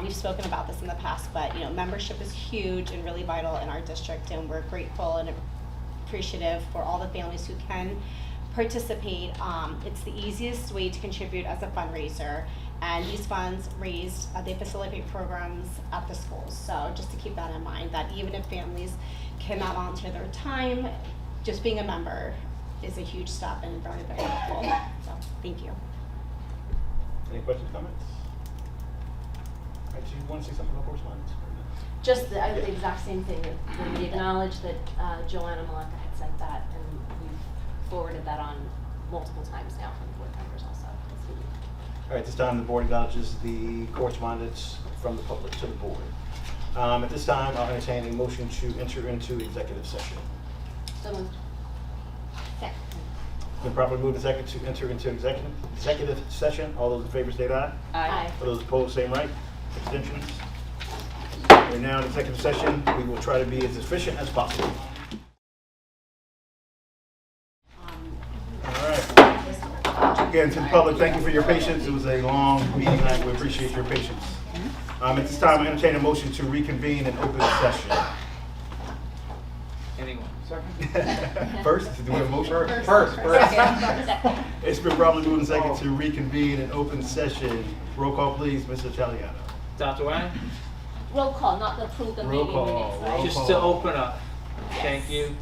we've spoken about this in the past, but membership is huge and really vital in our district, and we're grateful and appreciative for all the families who can participate. It's the easiest way to contribute as a fundraiser, and these funds raised, they facilitate programs at the schools. So just to keep that in mind, that even if families cannot volunteer their time, just being a member is a huge step and very, very helpful. So thank you. Any questions, comments? All right, do you want to say something about correspondence? Just the exact same thing. We acknowledge that Joanna Malaka had sent that, and we've forwarded that on multiple times now from board members also. All right, this time the board acknowledges the correspondence from the public to the board. At this time, I'll entertain a motion to enter into executive session. So moved. Second. Been properly moved and second to enter into executive session. All those in favor state aye. Aye. For those opposed, same right. Abstentions? We're now in executive session. We will try to be as efficient as possible. All right. Again, to the public, thank you for your patience. It was a long meeting night. We appreciate your patience. At this time, I entertain a motion to reconvene in open session. Anyone? First, do we have a motion? First. It's been probably moved and second to reconvene in open session. Roll call, please, Mr. Taliano. Dr. Wang? Roll call, not approve the Roll meeting call. minutes, right? Roll Just to open up. Yes. Thank you.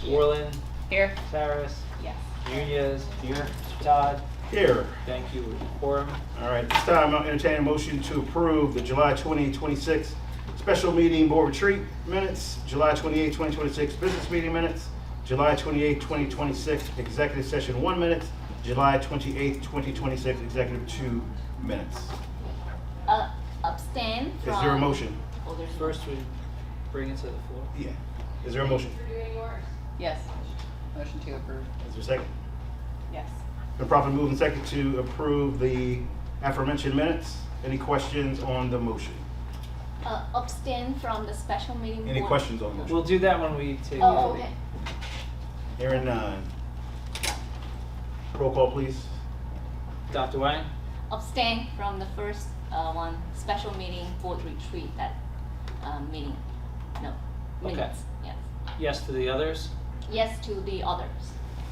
Orland? Here. Saris? Yes. Nunez? Here. Todd? Here. Thank you. Quorum? All right, this time I'll entertain a motion to approve the July 2026 special meeting board retreat minutes, July 28, 2026 business meeting minutes, July 28, 2026 executive session 1 minutes, July 28, 2026 executive 2 minutes. Abstain from. Is there a motion? Oh, there's no- First, we bring it to the floor. Yeah. Is there a motion? Yes. Motion to approve. Is there a second? Yes. Been properly moved and second to approve the aforementioned minutes. Any questions on the motion? Abstain from the special meeting. Any board. questions on the motion? We'll do that when we take. Oh, okay. Hearing none. Roll call, please. Dr. Wang? Abstain from the first one, special meeting board retreat, that meeting. No, Okay. minutes, yes. Yes to the others? Yes to the others.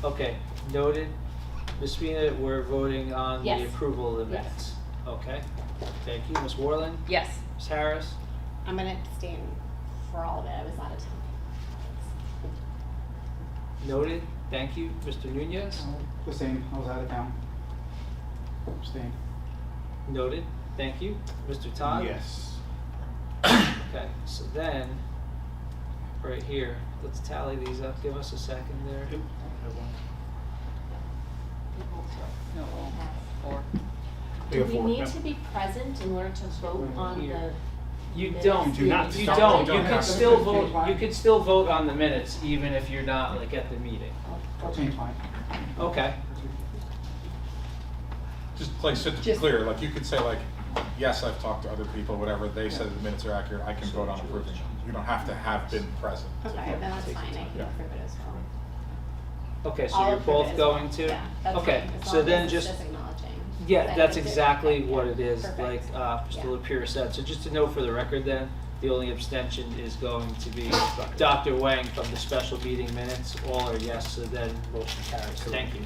Okay, noted. Ms. Spina, we're voting on the Yes. approval of the Yes. minutes. Okay, thank you. Ms. Warland? Yes. Ms. Harris? I'm gonna abstain for all of it, I was out of town. Noted, thank you. Mr. Nunez? The same, I was out of town. Abstain. Noted, thank you. Mr. Todd? Yes. Okay, so then, right here, let's tally these up. Give us a second there. Yep. I have one. Do We have we four. need Yeah. to be present in order to vote on Here. the? You minutes? don't. You do not. You Don't- don't. you You don't can have to. still Change vote, mine. you can still vote on the minutes even if you're not like at the meeting. I'll change mine. Okay, Just like, so to be clear, like you could say like, yes, I've talked to other people, whatever, they said the minutes are accurate, I can vote on approving them. You don't have to have been present. Okay, then that's fine, I can Yeah. approve it as well. okay, so I'll you're approve it both as well. going to? Yeah, that's Okay, fine, as so long then as just, it's acknowledging. yeah, that that's I did it. exactly Okay, what yeah. it is, Perfect. like, Mr. Yeah. Lapierre said. So just to know for the record then, the only abstention is going to be Dr. Wang from the special meeting minutes. All are yes, so then motion carries. Thank you.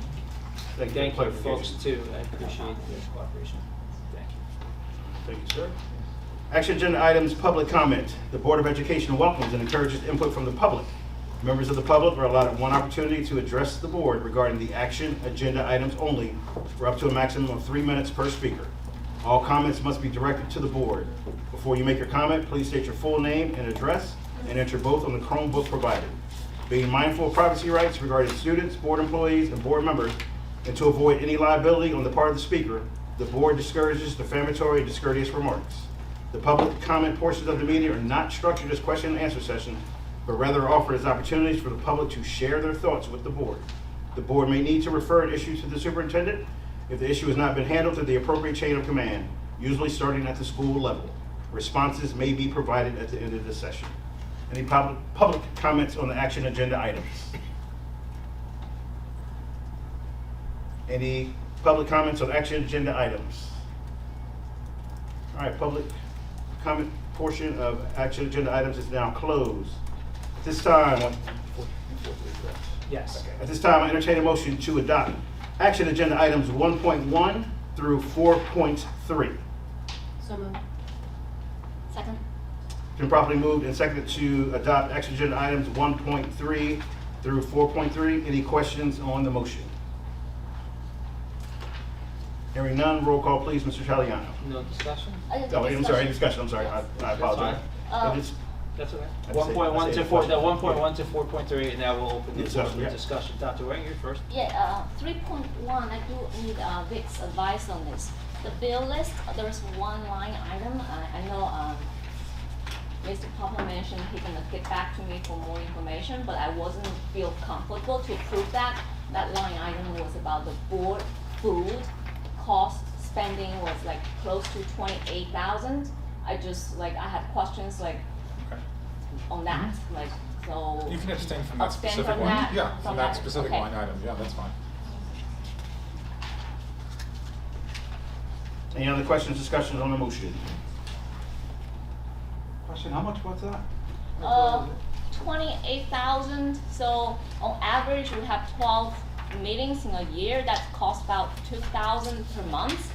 Thank Thank for you, the folks, clarification. too. I appreciate the cooperation. Thank you. Thank you, sir. Action agenda items, public comment. The Board of Education welcomes and encourages input from the public. Members of the public are allotted one opportunity to address the board regarding the action agenda items only for up to a maximum of 3 minutes per speaker. All comments must be directed to the board. Before you make your comment, please state your full name and address and enter both on the Chromebook provided. Being mindful of privacy rights regarding students, board employees, and board members, and to avoid any liability on the part of the speaker, the board discourages defamatory and discourteous remarks. The public comment portions of the meeting are not structured as question and answer sessions, but rather are offered as opportunities for the public to share their thoughts with the board. The board may need to refer an issue to the superintendent if the issue has not been handled through the appropriate chain of command, usually starting at the school level. Responses may be provided at the end of the session. Any public comments on the action agenda items? Any public comments on action agenda items? All right, public comment portion of action agenda items is now closed. At this time, Yes. at this time, I entertain a motion to adopt action agenda items 1.1 through 4.3. So moved. Second? Been properly moved and seconded to adopt action agenda items 1.3 through 4.3. Any questions on the motion? Hearing none, roll call please, Mr. Taliano. No discussion? Oh, I'm sorry, discussion, I'm sorry, I apologize. Uh, It is- That's okay. I'd say- 1.1 I'd say to 4, discussion. 1.1 to 4.3, and now we'll open the floor Discussion, for yeah. discussion. Dr. Wang, you're first. Yeah, 3.1, I do need Vic's advice on this. The bill list, there's one line item, I know Mr. Papa mentioned he's gonna get back to me for more information, but I wasn't feel comfortable to approve that. That line item was about the board food cost spending was like close to 28,000. I just, like, I had questions like Okay. on that, like, so. You can abstain from that Abstain specific from one. that? Yeah, From from that that, specific okay. line item, yeah, that's fine. Any other questions, discussions on the motion? Question, how much was that? 28,000, so on average, we have 12 meetings in a year, that costs about 2,000 per month.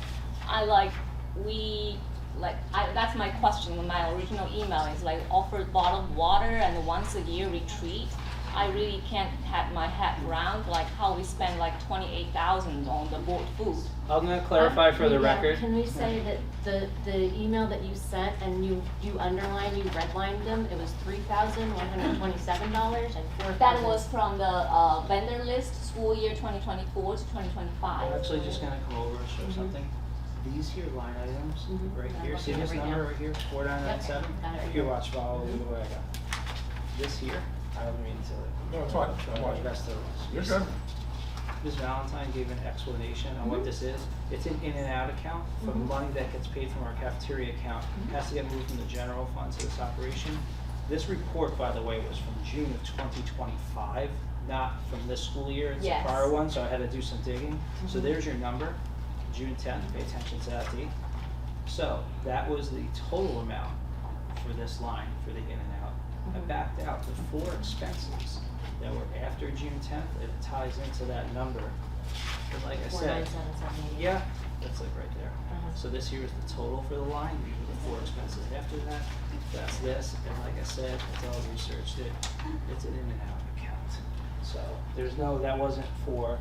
That's my question in my original email, is like offer bottled water and once a year retreat. I really can't have my head around like how we spend like 28,000 on the board food. I'm gonna clarify for the Yeah, record. Can we say that the email that you sent and you underlined, you redlined them, it was $3,127 and $4,000? That was from the vendor list, school year 2024 to 2025. I'm actually just gonna come over and show something. These here line items, Mhm. right I'm here, see looking this right number now. right here, 4997? Yep, got it. Here, watch, follow the way I got. This here, I don't mean to. No, it's fine. Try to Watch. address the- You're good. Ms. Valentine gave an explanation on what this is. It's an in and out account from money that gets paid from our cafeteria account. Has to get moved from the general fund to this operation. This report, by the way, was from June of 2025, not from this school year. It's a Yes. prior one, so I had to do some digging. So there's your number, June 10th, pay attention to that date. So that was the total amount for this line for the in and out. I backed out the 4 expenses that were after June 10th, it ties into that number. But like I said, 497,780. yeah, that's like right there. Uh-huh. So this here is the total for the line, these are the four expenses after that, that's this, and like I said, it's all researched it, it's an in and out account. So there's no, that wasn't for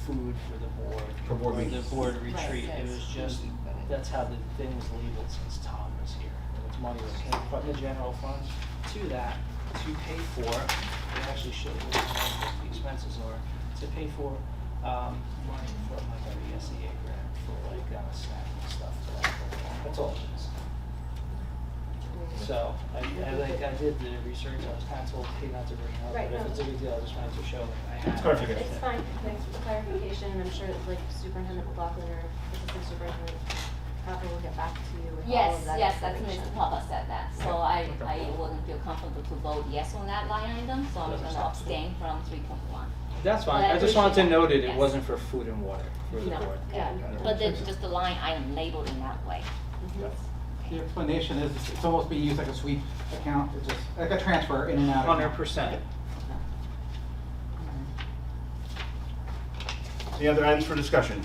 food for the board. For board or the meetings. board retreat, Right, it was just, that's how the thing was labeled since Tom was here. It was money that came from the general fund to that, to pay for, it actually shows what the expenses are, to pay for, money from like our ESEA grant for like, snack and stuff. That's all it is. So, I did the research, I was kind of told, hey, not to bring it up, Right, but if no. it's a big deal, I just wanted to show that I had. It's clarification. It's fine, thanks for the clarification, and I'm sure like Superintendent McLaughlin or Assistant Superintendent Papa will get back to you with all Yes, of that yes, that's information. Mr. Papa said that, so I wouldn't feel comfortable to vote yes on that line item, so I'm Doesn't gonna stop. abstain from 3.1. That's fine, But I I just wanted to appreciate note it, that. it wasn't for food and water, for the No, board. yeah. But it's just the line item labeled in that way. The explanation is it's almost being used like a sweep account, it's just like a transfer in and out. account. 100%. Any other items for discussion?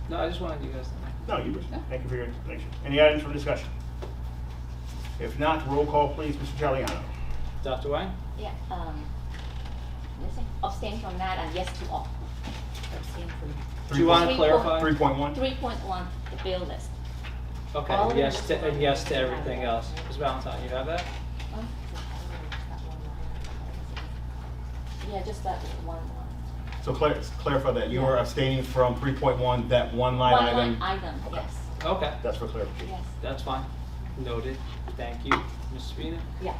No, I just wanted you guys to know. No, thank you for your explanation. Any items for discussion? If not, roll call please, Mr. Giuliano. Dr. Wang? Yeah, let's see, abstain from that and yes to all. Abstain from Do you want to 3.1. clarify? 3.1? 3.1, the bill list. Okay, All of it yes is to, one. and yes to everything else. Ms. Valentine, you have that? Huh? Yeah, just that one line. So clarify that, you are abstaining from 3.1, that one line One item? line item, Okay. yes, Okay, That's for clarification. yes, that's fine. Noted. Thank you. Ms. Spina? yes,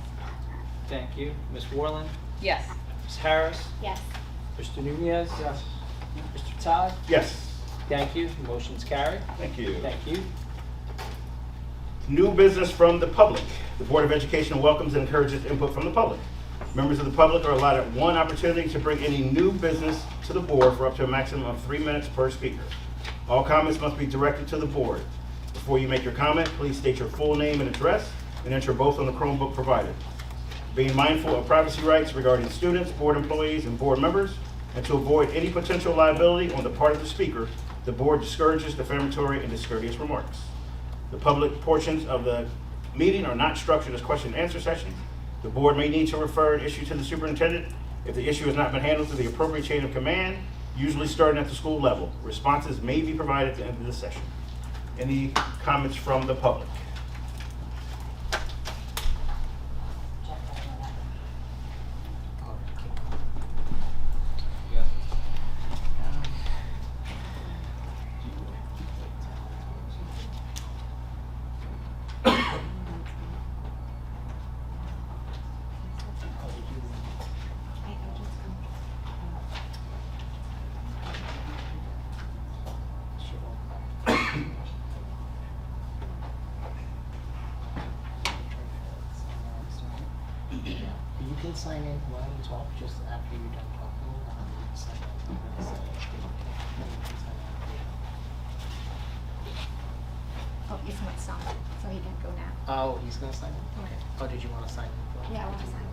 Thank you. Ms. Warland? Yes. Ms. Harris? yes. Mr. Nunez? Yes. Mr. Todd? Yes, Thank you. Motion's carried. thank you. Thank you. New business from the public. The Board of Education welcomes and encourages input from the public. Members of the public are allotted one opportunity to bring any new business to the board for up to a maximum of 3 minutes per speaker. All comments must be directed to the board. Before you make your comment, please state your full name and address and enter both on the Chromebook provided. Being mindful of privacy rights regarding students, board employees, and board members, and to avoid any potential liability on the part of the speaker, the board discourages defamatory and discourteous remarks. The public portions of the meeting are not structured as question and answer sessions. The board may need to refer an issue to the superintendent if the issue has not been handled through the appropriate chain of command, usually starting at the school level. Responses may be provided at the end of the session. Any comments from the public? You can sign in while you talk, just after you're done talking. Sign in. Oh, he's my son, so he can go now. Oh, he's gonna sign in? Okay. Oh, did you wanna sign in? for him? Yeah, I want to sign right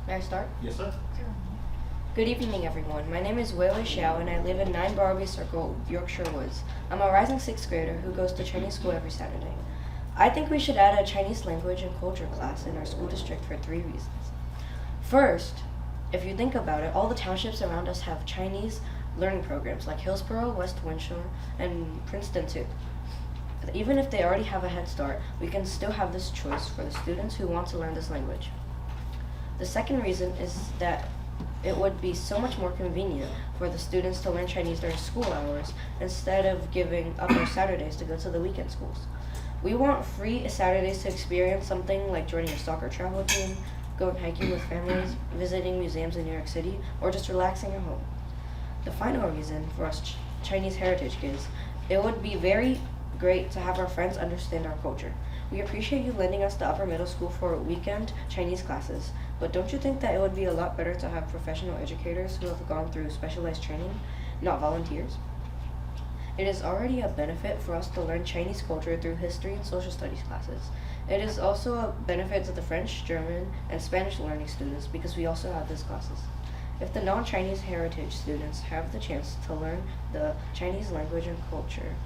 May I start? Yes, sir. Good evening, everyone. My name is Weili Xiao, and I live in 9 Barby Circle, Yorkshire Woods. I'm a rising 6th grader who goes to Chinese school every Saturday. I think we should add a Chinese language and culture class in our school district for 3 reasons. First, if you think about it, all the townships around us have Chinese learning programs like Hillsborough, West Windsor, and Princeton too. Even if they already have a head start, we can still have this choice for the students who want to learn this language. The second reason is that it would be so much more convenient for the students to learn Chinese during school hours instead of giving up their Saturdays to go to the weekend schools. We want free Saturdays to experience something like joining a soccer travel team, going hiking with families, visiting museums in New York City, or just relaxing at home. The final reason for us Chinese heritage kids, it would be very great to have our friends understand our culture. We appreciate you lending us the upper middle school for weekend Chinese classes, but don't you think that it would be a lot better to have professional educators who have gone through specialized training, not volunteers? It is already a benefit for us to learn Chinese culture through history and social studies classes. It is also a benefit to the French, German, and Spanish learning students because we also have these classes. If the non-Chinese heritage students have the chance to learn the Chinese language and culture,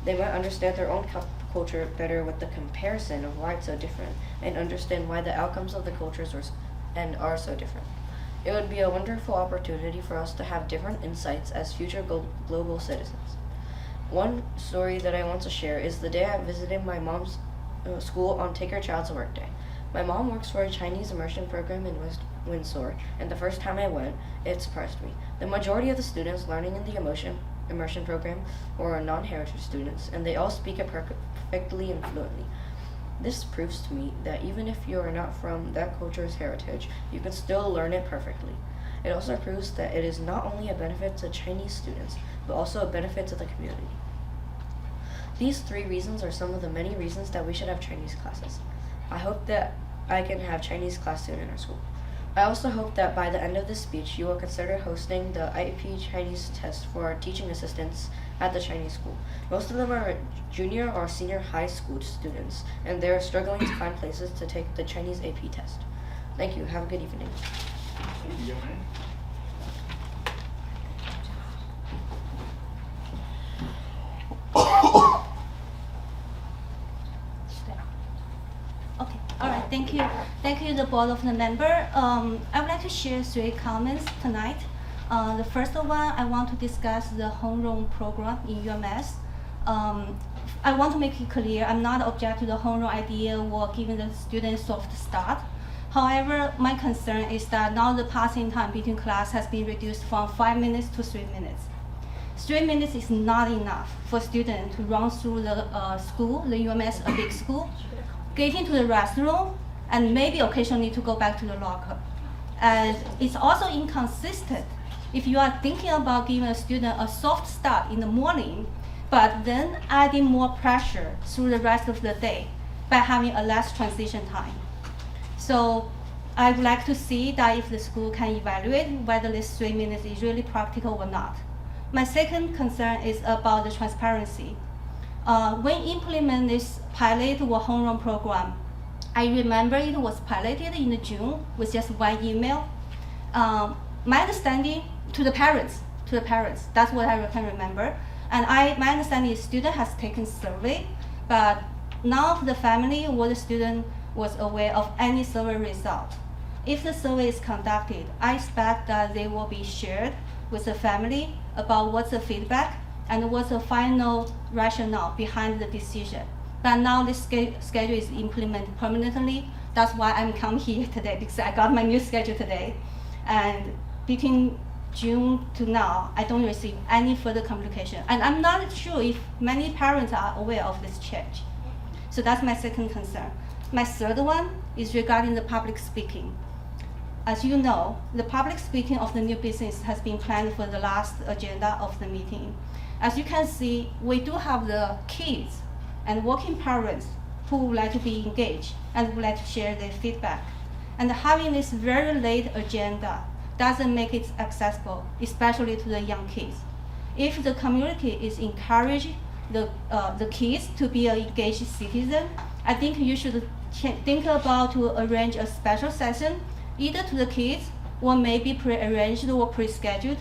they might understand their own culture better with the comparison of why it's so different and understand why the outcomes of the cultures are so different. It would be a wonderful opportunity for us to have different insights as future global citizens. One story that I want to share is the day I visited my mom's school on Take Your Child to Work Day. My mom works for a Chinese immersion program in West Windsor, and the first time I went, it surprised me. The majority of the students learning in the immersion program were non-heritage students, and they all speak it perfectly and fluently. This proves to me that even if you are not from that culture's heritage, you can still learn it perfectly. It also proves that it is not only a benefit to Chinese students, but also a benefit to the community. These 3 reasons are some of the many reasons that we should have Chinese classes. I hope that I can have Chinese class soon in our school. I also hope that by the end of this speech, you will consider hosting the IEP Chinese test for our teaching assistants at the Chinese school. Most of them are junior or senior high school students, and they're struggling to find places to take the Chinese AP test. Thank you. Have a good evening. Thank you, young man. Okay, all right, thank you. Thank you, the board of the member. I would like to share 3 comments tonight. The first one, I want to discuss the homeroom program in UMS. I want to make it clear, I'm not object to the homeroom idea or giving the students soft start. However, my concern is that now the passing time between class has been reduced from 5 minutes to 3 minutes. 3 minutes is not enough for students to run through the school, the UMS, a big school, get into the restroom, and maybe occasionally to go back to the locker. And it's also inconsistent if you are thinking about giving a student a soft start in the morning, but then adding more pressure through the rest of the day by having a less transition time. So I would like to see that if the school can evaluate whether this 3 minutes is really practical or not. My second concern is about the transparency. When implement this pilot or homeroom program, I remember it was piloted in June with just 1 email. My understanding to the parents, that's what I can remember. And my understanding is student has taken survey, but none of the family or the student was aware of any survey result. If the survey is conducted, I expect that they will be shared with the family about what's the feedback and what's the final rationale behind the decision. But now this schedule is implemented permanently. That's why I'm come here today, because I got my new schedule today. And between June to now, I don't receive any further communication. And I'm not sure if many parents are aware of this change. So that's my second concern. My third one is regarding the public speaking. As you know, the public speaking of the new business has been planned for the last agenda of the meeting. As you can see, we do have the kids and working parents who would like to be engaged and would like to share their feedback. And having this very late agenda doesn't make it accessible, especially to the young kids. If the community is encouraging the kids to be an engaged citizen, I think you should think about to arrange a special session either to the kids or maybe pre-arranged or pre-scheduled.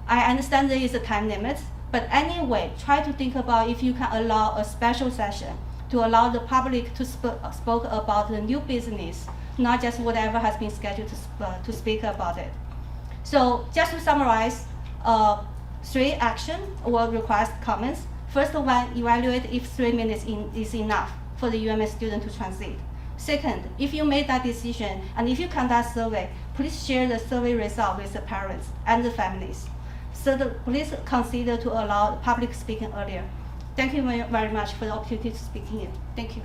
I understand there is a time limit, but anyway, try to think about if you can allow a special session to allow the public to speak about the new business, not just whatever has been scheduled to speak about it. So just to summarize, 3 action or request comments. First one, evaluate if 3 minutes is enough for the UMS student to transit. Second, if you made that decision and if you conduct survey, please share the survey result with the parents and the families. Third, please consider to allow public speaking earlier. Thank you very much for the opportunity to speak here. Thank you.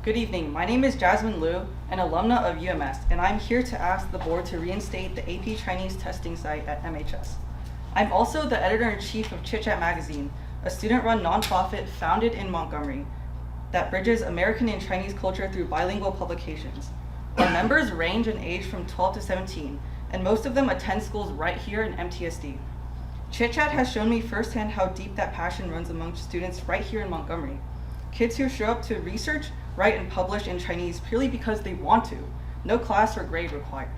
Good evening. My name is Jasmine Liu, an alumna of UMS, and I'm here to ask the board to reinstate the AP Chinese testing site at MHS. I'm also the editor-in-chief of Chit Chat Magazine, a student-run nonprofit founded in Montgomery that bridges American and Chinese culture through bilingual publications. Our members range in age from 12 to 17, and most of them attend schools right here in MTSD. Chit Chat has shown me firsthand how deep that passion runs among students right here in Montgomery. Kids who show up to research, write, and publish in Chinese purely because they want to, no class or grade required.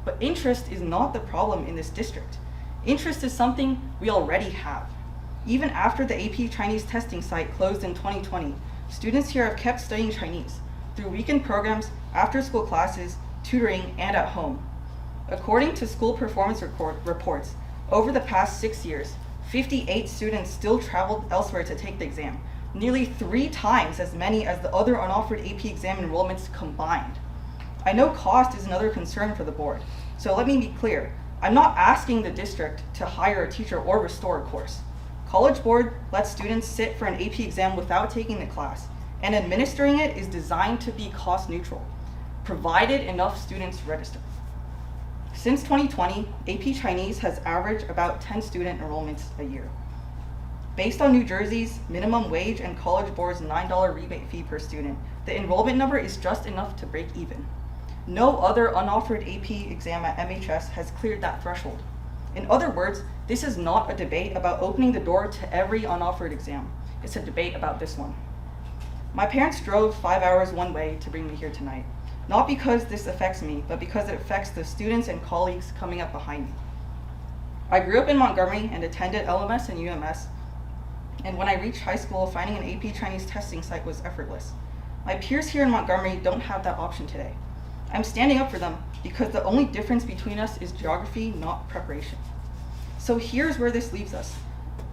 But interest is not the problem in this district. Interest is something we already have. Even after the AP Chinese testing site closed in 2020, students here have kept studying Chinese through weekend programs, after-school classes, tutoring, and at home. According to school performance reports, over the past 6 years, 58 students still traveled elsewhere to take the exam, nearly 3 times as many as the other unoffered AP exam enrollments combined. I know cost is another concern for the board, so let me be clear. I'm not asking the district to hire a teacher or restore a course. College Board lets students sit for an AP exam without taking the class, and administering it is designed to be cost neutral, provided enough students register. Since 2020, AP Chinese has averaged about 10 student enrollments a year. Based on New Jersey's minimum wage and College Board's $9 rebate fee per student, the enrollment number is just enough to break even. No other unoffered AP exam at MHS has cleared that threshold. In other words, this is not a debate about opening the door to every unoffered exam. It's a debate about this one. My parents drove 5 hours one way to bring me here tonight, not because this affects me, but because it affects the students and colleagues coming up behind me. I grew up in Montgomery and attended LMS and UMS, and when I reached high school, finding an AP Chinese testing site was effortless. My peers here in Montgomery don't have that option today. I'm standing up for them because the only difference between us is geography, not preparation. So here's where this leaves us.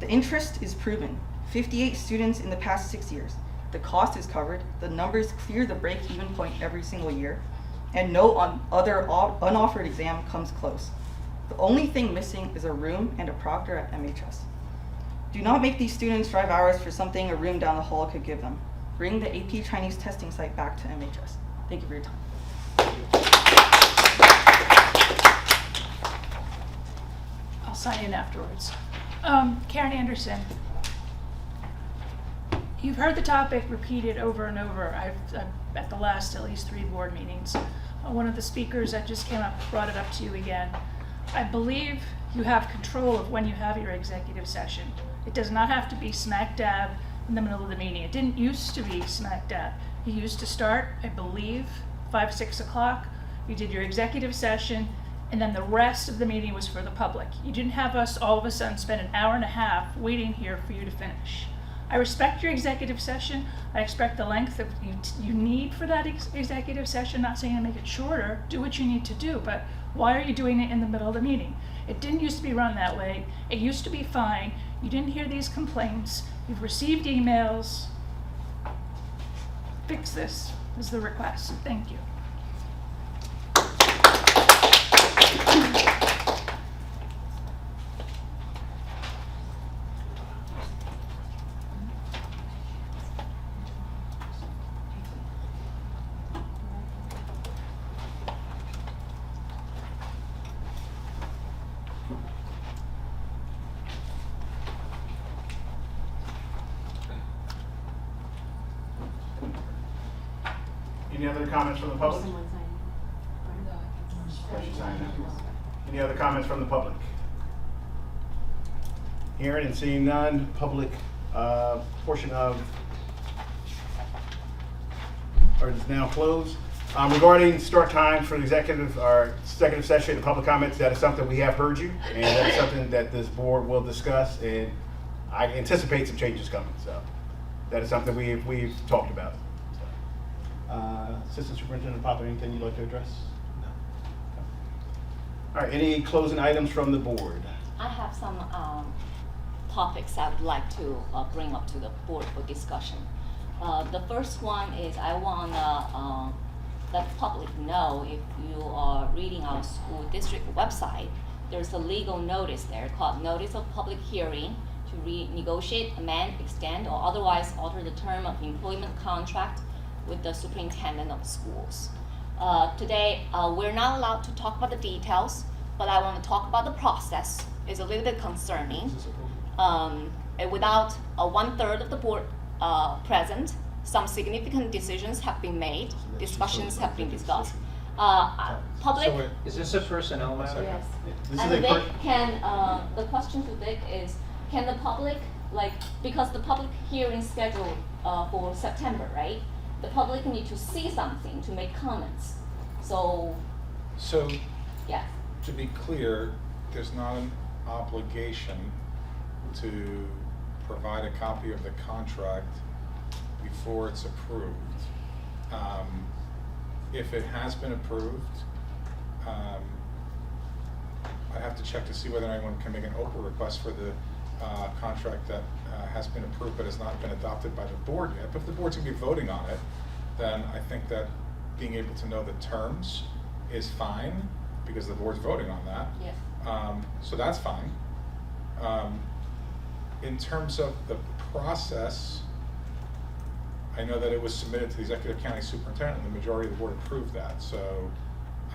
The interest is proven, 58 students in the past 6 years. The cost is covered, the numbers clear the break-even point every single year, and no other unoffered exam comes close. The only thing missing is a room and a proctor at MHS. Do not make these students drive hours for something a room down the hall could give them. Bring the AP Chinese testing site back to MHS. Thank you for your time. I'll sign in afterwards. Karen Anderson. You've heard the topic repeated over and over. I've at the last at least 3 board meetings. One of the speakers that just came up brought it up to you again. I believe you have control of when you have your executive session. It does not have to be smack dab in the middle of the meeting. It didn't used to be smack dab. You used to start, I believe, 5, 6 o'clock. You did your executive session, and then the rest of the meeting was for the public. You didn't have us all of a sudden spend an hour and a half waiting here for you to finish. I respect your executive session. I expect the length that you need for that executive session. Not saying to make it shorter, do what you need to do, but why are you doing it in the middle of the meeting? It didn't used to be run that way. It used to be fine. You didn't hear these complaints. You've received emails. Fix this is the request. Thank you. Any other comments from the public? Any other comments from the public? Hearing and seeing none, public portion of, or is now closed. Regarding start times for the executive session and public comments, that is something we have heard you, and that is something that this board will discuss, and I anticipate some changes coming. So that is something we've talked about. Assistant Superintendent Papa, anything you'd like to address? No. All right, any closing items from the board? I have some topics I would like to bring up to the board for discussion. The first one is I want to let the public know, if you are reading our school district website, there's a legal notice there called Notice of Public Hearing to renegotiate, amend, extend, or otherwise alter the term of employment contract with the superintendent of schools. Today, we're not allowed to talk about the details, but I want to talk about the process. It's a little bit concerning. Without 1/3 of the board present, some significant decisions have been made, discussions have been discussed. Public. Is this a personnel matter? Yes. This And is a Vic the question to Vic is, can the public, because the public hearing scheduled for September, right? The public need to see something to make comments. So, yeah. To be clear, there's not an obligation to provide a copy of the contract before it's approved. If it has been approved, I have to check to see whether anyone can make an Oprah request for the contract that has been approved but has not been adopted by the board yet. But if the board's gonna be voting on it, then I think that being able to know the terms is fine because the board's voting on that. Yes. So that's fine. In terms of the process, I know that it was submitted to the executive county superintendent, and the majority of the board approved that. So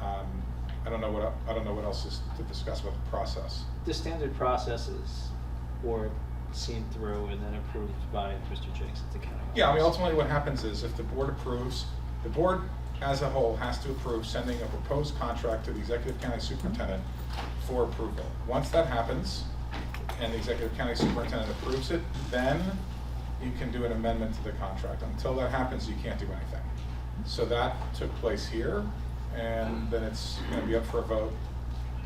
I don't know what else is to discuss about the process. The standard process is board seen through and then approved by Mr. Jakes at the county office. Yeah, I mean, ultimately what happens is if the board approves, the board as a whole has to approve sending a proposed contract to the executive county superintendent for approval. Once that happens, and the executive county superintendent approves it, then you can do an amendment to the contract. Until that happens, you can't do anything. So that took place here, and then it's gonna be up for a vote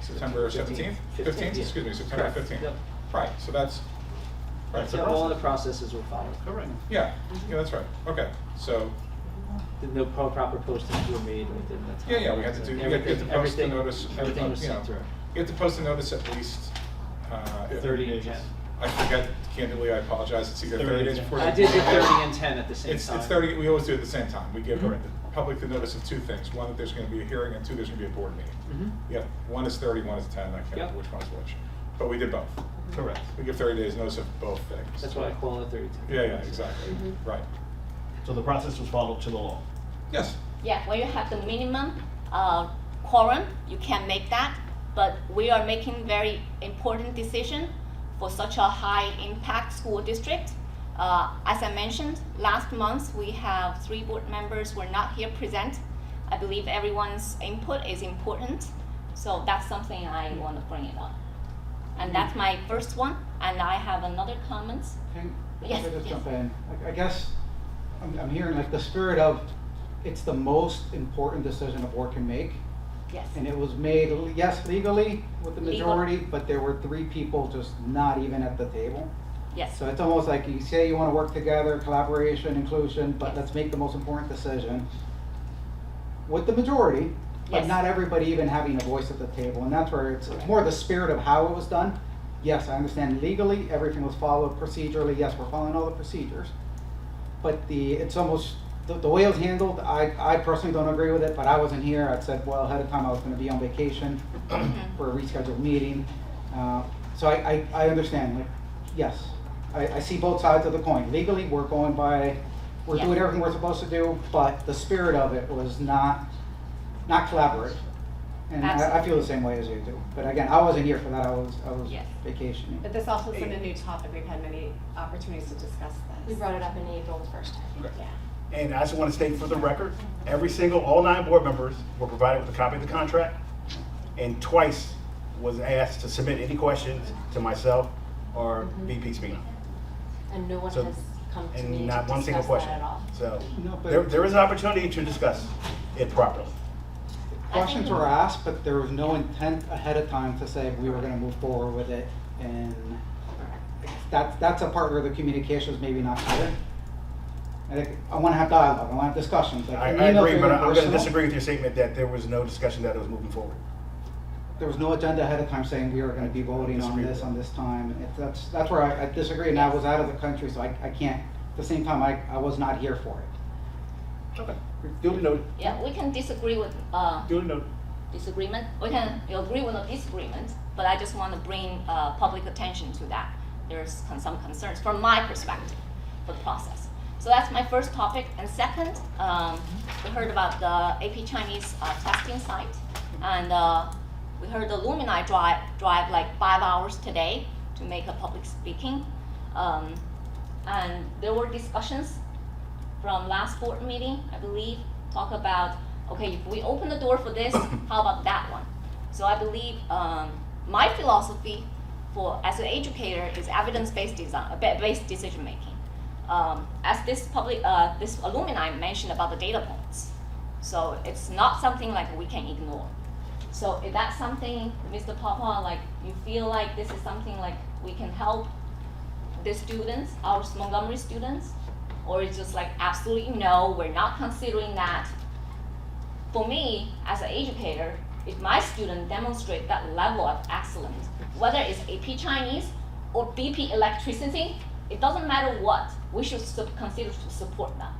September 17th? 15th, excuse me, September 15th. Yep. Right, so that's, right. So all the processes were followed. Correct. Yeah, that's right, okay, so, No proper postings were made within the time. yeah, we had to do, we had to post the notice, Everything was you know, sent through. you have to post a notice at least, 30 and 10. I forget, candidly, I apologize, it's either 30 days before. I did do 30 and 10 at the same time. It's 30, we always do it at the same time. We give the public the notice of two things. One, that there's gonna be a hearing, and two, there's gonna be a board meeting. Yeah, one is 30, one is 10, I can't remember which one is which. But we did both. Correct. We give 30 days notice of both things. That's why I call it 30. Yeah, exactly, right. So the process was followed to the law. Yes. Yeah, when you have the minimum quorum, you can make that, but we are making very important decision for such a high impact school district. As I mentioned, last month we have 3 board members were not here present. I believe everyone's input is important, so that's something I want to bring it up. And that's my first one, and I have another comment. Yes, Can I just yes. jump in? I guess I'm hearing like the spirit of it's the most important decision a board can make. Yes. And it was made, yes, legally with the Legal. majority, but there were 3 people just not even at the table. Yes. So it's almost like you say you want to work together, collaboration, inclusion, but let's make the most important decision with the majority, but Yes. not everybody even having a voice at the table. And that's where it's more the spirit of how it was done. Yes, I understand legally, everything was followed procedurally. Yes, we're following all the procedures. But it's almost, the way it was handled, I personally don't agree with it, but I wasn't here. I'd said, well, ahead of time I was going to be on vacation for a rescheduled meeting. So I understand, like, yes, I see both sides of the coin. Legally, we're going by, we're Yeah. doing everything we're supposed to do, but the spirit of it was not collaborative. And I feel the same way as you do. But again, I wasn't here for that. I was Yes. vacationing. But this also isn't a new topic. We've had many opportunities to discuss We this. brought it up in April the first time. Yeah. And I just want to state for the record, all 9 board members were provided with a copy of the contract, and twice was asked to submit any questions to myself or VP Spina. And no one So- has come to me And to not one single discuss question. that at all. So No, but- there is an opportunity to discuss it properly. Questions were asked, but there was no intent ahead of time to say we were gonna move forward with it, and that's a part where the communication is maybe not clear. I wanna have dialogue, I wanna have discussions. Like, I an email agree, thing but is I'm going to personal. disagree with your statement that there was no discussion that it was moving forward. There was no agenda ahead of time saying we were gonna be voting on Disagree this, with on this time. That's where I disagree, and I was out of the country, so I can't, at the same time, I was not here for it. Okay. Duly noted. Yeah, we can disagree with Duly noted. disagreement. We can agree with a disagreement, but I just want to bring public attention to that. There's some concerns from my perspective for the process. So that's my first topic. And second, we heard about the AP Chinese testing site, and we heard the alumni drive like 5 hours today to make a public speaking. And there were discussions from last board meeting, I believe, talk about, okay, if we open the door for this, how about that one? So I believe my philosophy as an educator is evidence-based decision making. As this alumni mentioned about the data points, so it's not something like we can ignore. So is that something, Mr. Papa, like you feel like this is something like we can help the students, our Montgomery students, or it's just like absolutely no, we're not considering that? For me, as an educator, if my student demonstrate that level of excellence, whether it's AP Chinese or BP electricity, it doesn't matter what, we should consider to support them.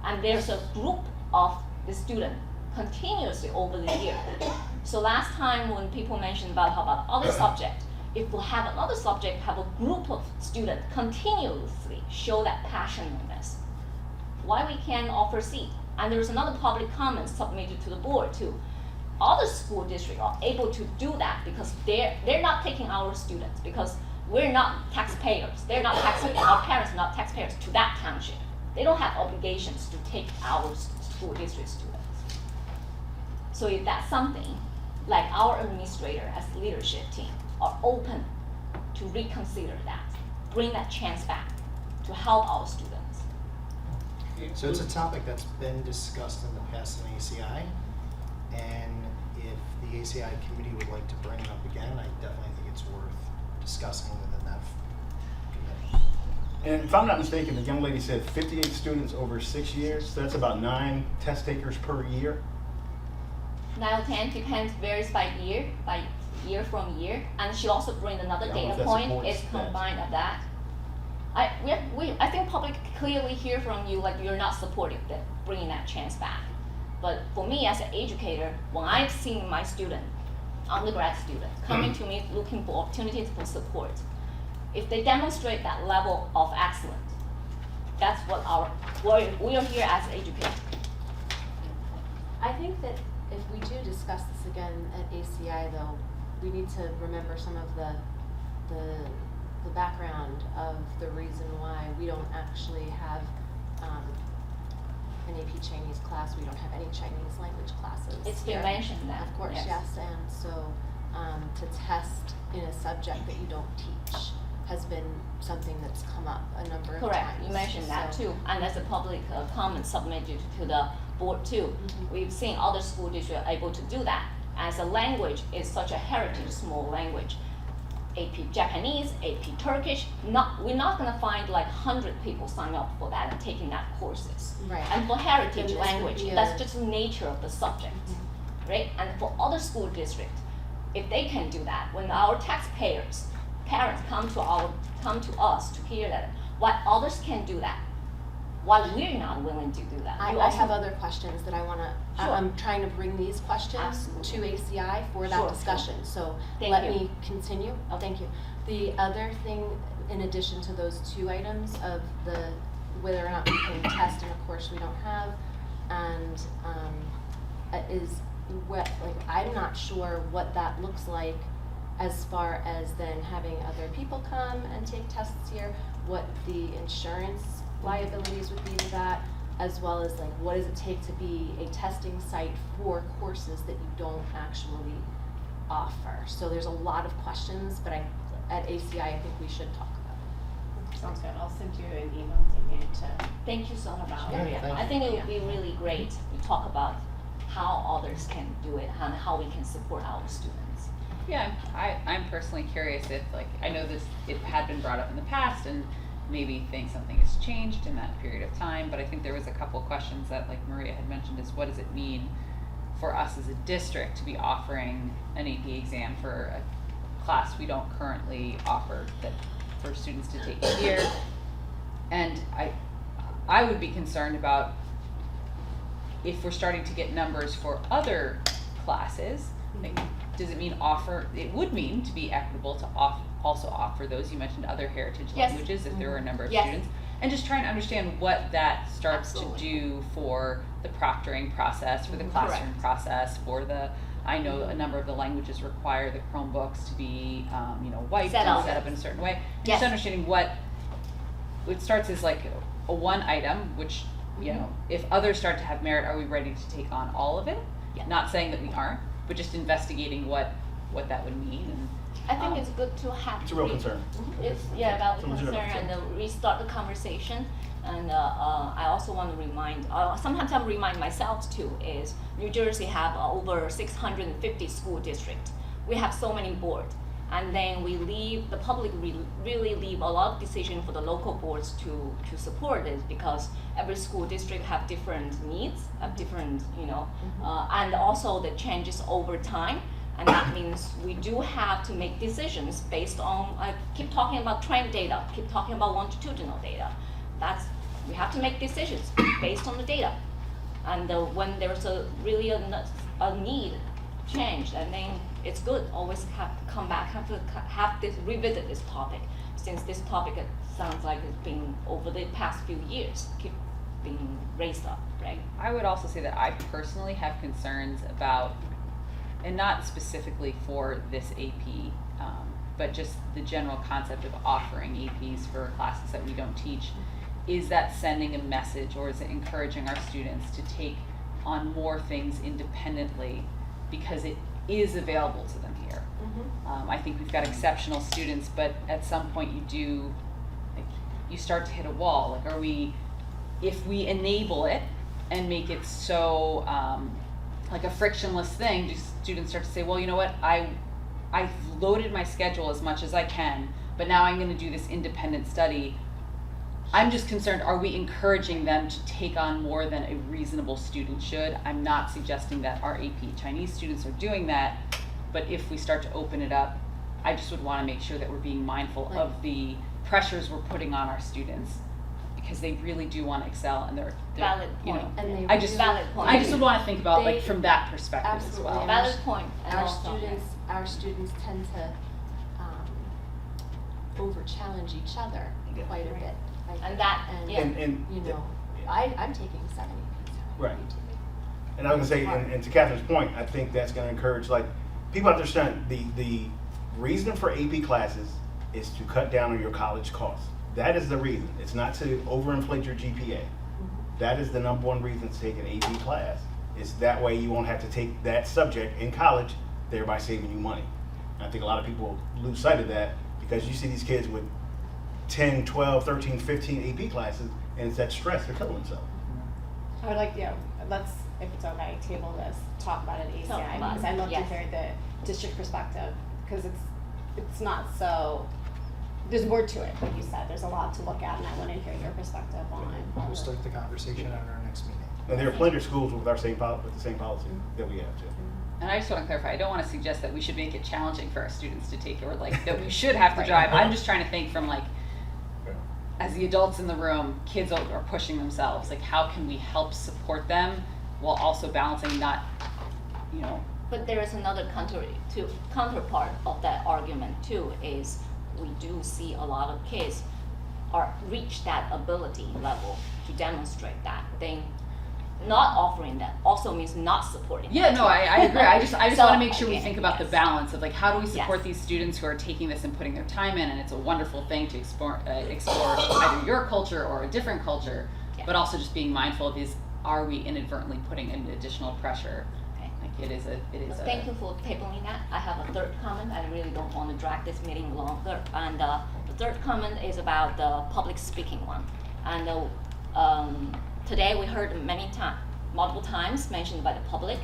And there's a group of the student continuously over the year. So last time when people mentioned about how about other subject, if we have another subject, have a group of students continuously show that passionatedness, why we can't offer C? And there's another public comment submitted to the board too. Other school districts are able to do that because they're not taking our students because we're not taxpayers. They're not taxpayers. Our parents are not taxpayers to that township. They don't have obligations to take our school district students. So if that's something, like our administrator as leadership team are open to reconsider that, bring that chance back to help our students. So it's a topic that's been discussed in the past in ACI, and if the ACI committee would like to bring it up again, I definitely think it's worth discussing within that committee. And if I'm not mistaken, the young lady said 58 students over 6 years, so that's about 9 test takers per year. 9 or 10 depends, varies by year from year, and she also bring another I don't know if data that's point. important It's stats. combined of that. I think public clearly hear from you like you're not supportive that bringing that chance back. But for me as an educator, when I've seen my student, undergrad student, coming to me looking for opportunities for support, if they demonstrate that level of excellence, that's what we are here as educators. I think that if we do discuss this again at ACI though, we need to remember some of the background of the reason why we don't actually have an AP Chinese class. We don't have any Chinese language classes. It's been here. mentioned that. Of course, yes, and so to test in a subject that you don't teach has been something that's come up a number of times. Correct, you mentioned that So- too, and that's a public comment submitted to the board too. Mm-hmm. We've seen other school districts able to do that. As a language is such a heritage small language. AP Japanese, AP Turkish, we're not gonna find like 100 people sign up for that and taking that courses. Right. And for heritage Then this would language, be that's a- just the nature of the subject, right? And for other school districts, if they can do that, when our taxpayers, parents come to us to hear that, why others can do that, why we're not willing to do that. You I also- have other questions that I wanna, Sure. I'm trying to bring these questions Absolutely. to ACI for that Sure, discussion, sure. so Thank let you. me continue. Oh, thank you. The other thing, in addition to those 2 items of whether or not we can test, and of course we don't have, and is I'm not sure what that looks like as far as then having other people come and take tests here, what the insurance liabilities would be to that, as well as like what does it take to be a testing site for courses that you don't actually offer. So there's a lot of questions, but at ACI I think we should talk about it. Sounds good. I'll send you an email digging into. Thank you so much. Sure, Yeah, thank I you. think it would be really great to talk about how others can do it and how we can support our students. Yeah, I'm personally curious if, like, I know it had been brought up in the past and maybe something has changed in that period of time, but I think there was a couple questions that, like Maria had mentioned, is what does it mean for us as a district to be offering an AP exam for a class we don't currently offer that for students to take here? And I would be concerned about if we're starting to get numbers for other classes, like, does it mean it would mean to be equitable to also offer those, you mentioned other heritage Yes. languages if there were a number of Yes. students, and just trying to understand what that starts Absolutely. to do for the proctoring process, for the classroom Correct. process, for the, I know a number of the languages require the Chromebooks to be, wiped Set and up. set up in a certain way. Yes. Just understanding what, it starts as like a one item, which, if others start to have merit, are we ready to take on all of it? Yeah. Not saying that we aren't, but just investigating what that would mean. And I think it's good to have. It's a real concern. It's, valid It's a legitimate concern, concern. and restart the conversation. And I also want to remind, sometimes I remind myself too, is New Jersey have over 650 school districts. We have so many boards. And then the public really leave a lot of decision for the local boards to support it, because every school district have different needs, have different, and also the changes over time. And that means we do have to make decisions based on, I keep talking about trend data, keep talking about longitudinal data. We have to make decisions based on the data. And when there's really a need change, and then it's good, always have to come back, revisit this topic, since this topic, it sounds like it's been over the past few years, keep being raised up, right? I would also say that I personally have concerns about, and not specifically for this AP, but just the general concept of offering APs for classes that we don't teach. Is that sending a message, or is it encouraging our students to take on more things independently because it is available to them here? I think we've got exceptional students, but at some point you start to hit a wall. Like, if we enable it and make it so like a frictionless thing, do students start to say, well, you know what, I've loaded my schedule as much as I can, but now I'm going to do this independent study. I'm just concerned, are we encouraging them to take on more than a reasonable student should? I'm not suggesting that our AP Chinese students are doing that, but if we start to open it up, I just would want to make sure that we're being mindful of the pressures we're putting on our students, because they really do want to excel, and they're Valid point. And I just Valid point. I just would want to think about They- like from that perspective Absolutely. as well. Valid point. And Our also- students tend to over challenge each other quite a bit. I think. And that- yeah. And- I'm taking 7 APs. Right. And I was gonna say, and to Catherine's point, I think that's gonna encourage, like, people have to understand, the reason for AP classes is to cut down on your college costs. That is the reason. It's not to overinflate your GPA. That is the number one reason to take an AP class. Is that way you won't have to take that subject in college, thereby saving you money. And I think a lot of people lose sight of that, because you see these kids with 10, 12, 13, 15 AP classes, and it's that stress, they're killing themselves. I would like, let's, if it's okay, table this, talk about it at Talk ACI, about because it, I'd love to yes. hear the district perspective, because it's not so, there's more to it, like you said, there's a lot to look at, and I want to hear your perspective on. We'll start the conversation at our next meeting. And there are plenty of schools with the same policy that we have too. And I just want to clarify, I don't want to suggest that we should make it challenging for our students to take it, or like that we should have to drive. I'm just trying to think from like, as the adults in the room, kids are pushing themselves. Like, how can we help support them while also balancing not, But there is another counterpart of that argument too, is we do see a lot of kids reach that ability level to demonstrate that. Then not offering that also means not supporting. Yeah, them. no, I agree. I just So, want to make sure we okay, think about the yes. balance of like, how do we support Yes. these students who are taking this and putting their time in, and it's a wonderful thing to explore either your culture or a different culture, Yeah. but also just being mindful of are we inadvertently putting in additional pressure? Okay. Like it is a. Thank you for tabling that. I have a third comment. I really don't want to drag this meeting longer. And the third comment is about the public speaking one. And today we heard multiple times mentioned by the public.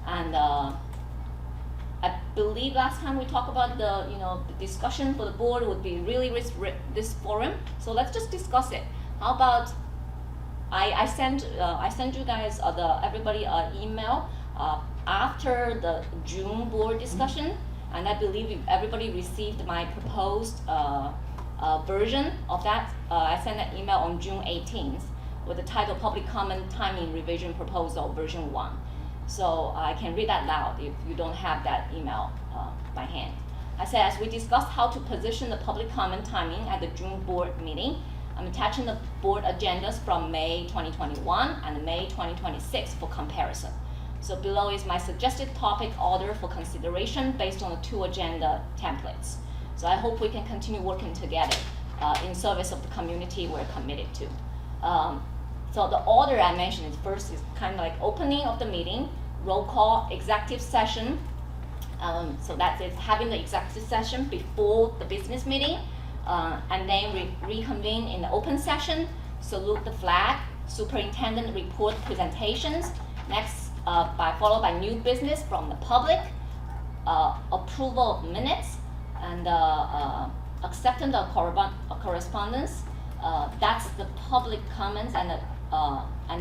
And I believe last time we talked about the discussion for the board would be really this forum. So let's just discuss it. How about I send you guys everybody an email after the June board discussion, and I believe everybody received my proposed version of that. I sent an email on June 18th with the title Public Comment Timing Revision Proposal version 1. So I can read that loud if you don't have that email by hand. I said, as we discussed how to position the public comment timing at the June board meeting, I'm attaching the board agendas from May 2021 and May 2026 for comparison. So below is my suggested topic order for consideration based on the 2 agenda templates. So I hope we can continue working together in service of the community we're committed to. So the order I mentioned is first is kind of like opening of the meeting, roll call, executive session. So that is having the executive session before the business meeting, and then reconvene in the open session, salute the flag, superintendent report presentations. Next, followed by new business from the public, approval of minutes, and acceptance of correspondence. That's the public comments and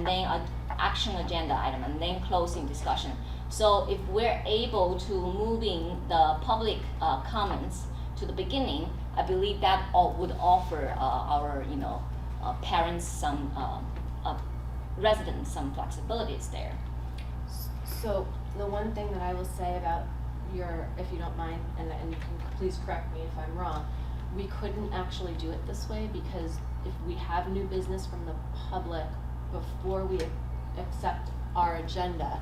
then an action agenda item, and then closing discussion. So if we're able to moving the public comments to the beginning, I believe that would offer our parents some residents some flexibilities there. So the one thing that I will say about if you don't mind, and you can please correct me if I'm wrong, we couldn't actually do it this way because if we have new business from the public before we accept our agenda,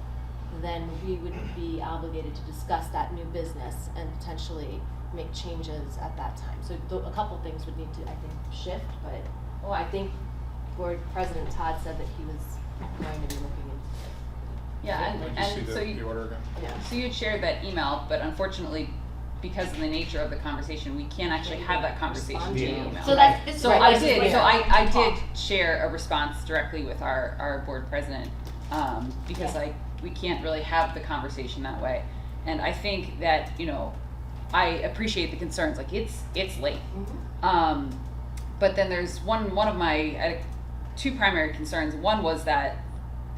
then we would be obligated to discuss that new business and potentially make changes at that time. So a couple things would need to, I think, shift, but I think Board President Todd said that he was going to be looking into it. Yeah, Did you and see so the order again? Yeah. So you shared that email, but unfortunately, because of the nature of the conversation, we can't actually have that conversation via email. So that's So right, I this is did. where So I I talk. did share a response directly with our board president because we can't really have the conversation that way. And I think that I appreciate the concerns. Like it's late, but then there's one of my 2 primary concerns. One was that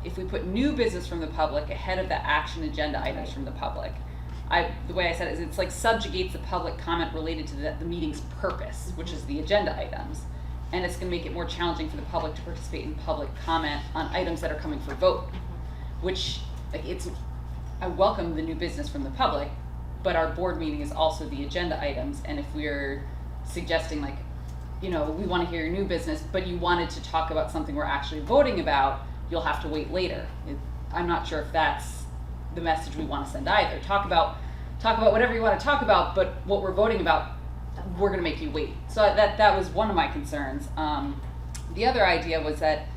if we put new business from the public ahead of the action agenda items from the public, the way I said it is it's like subjugates the public comment related to the meeting's purpose, which is the agenda items. And it's going to make it more challenging for the public to participate in public comment on items that are coming for vote, which I welcome the new business from the public, but our board meeting is also the agenda items. And if we're suggesting we want to hear your new business, but you wanted to talk about something we're actually voting about, you'll have to wait later. I'm not sure if that's the message we want to send either. Talk about whatever you want to talk about, but what we're voting about, we're going to make you wait. So that was one of my concerns. The other idea was that,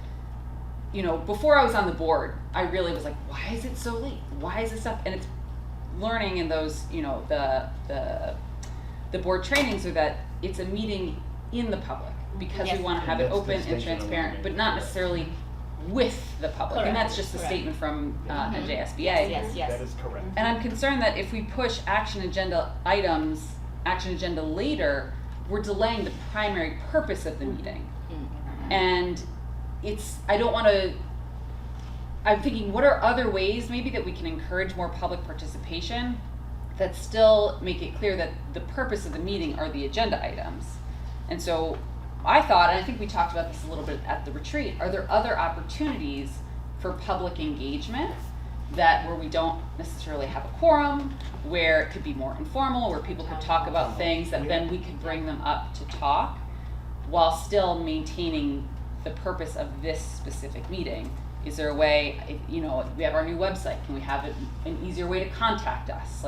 before I was on the board, I really was like, why is it so late? Why is this stuff? And it's learning in those, the board trainings are that it's a meeting in the public because we want to have it That's the open and distinction I'm transparent, making. but not necessarily with the public. And that's just a statement from NJSBA. Yes. That is correct. And I'm concerned that if we push action agenda later, we're delaying the primary purpose of the meeting. And I'm thinking, what are other ways maybe that we can encourage more public participation that still make it clear that the purpose of the meeting are the agenda items? And so I thought, and I think we talked about this a little bit at the retreat, are there other opportunities for public engagement where we don't necessarily have a quorum, where it could be more informal, where people could talk about things that then we could bring them up to talk while still maintaining the purpose of this specific meeting? Is there a way, we have our new website, can we have an easier way to contact us?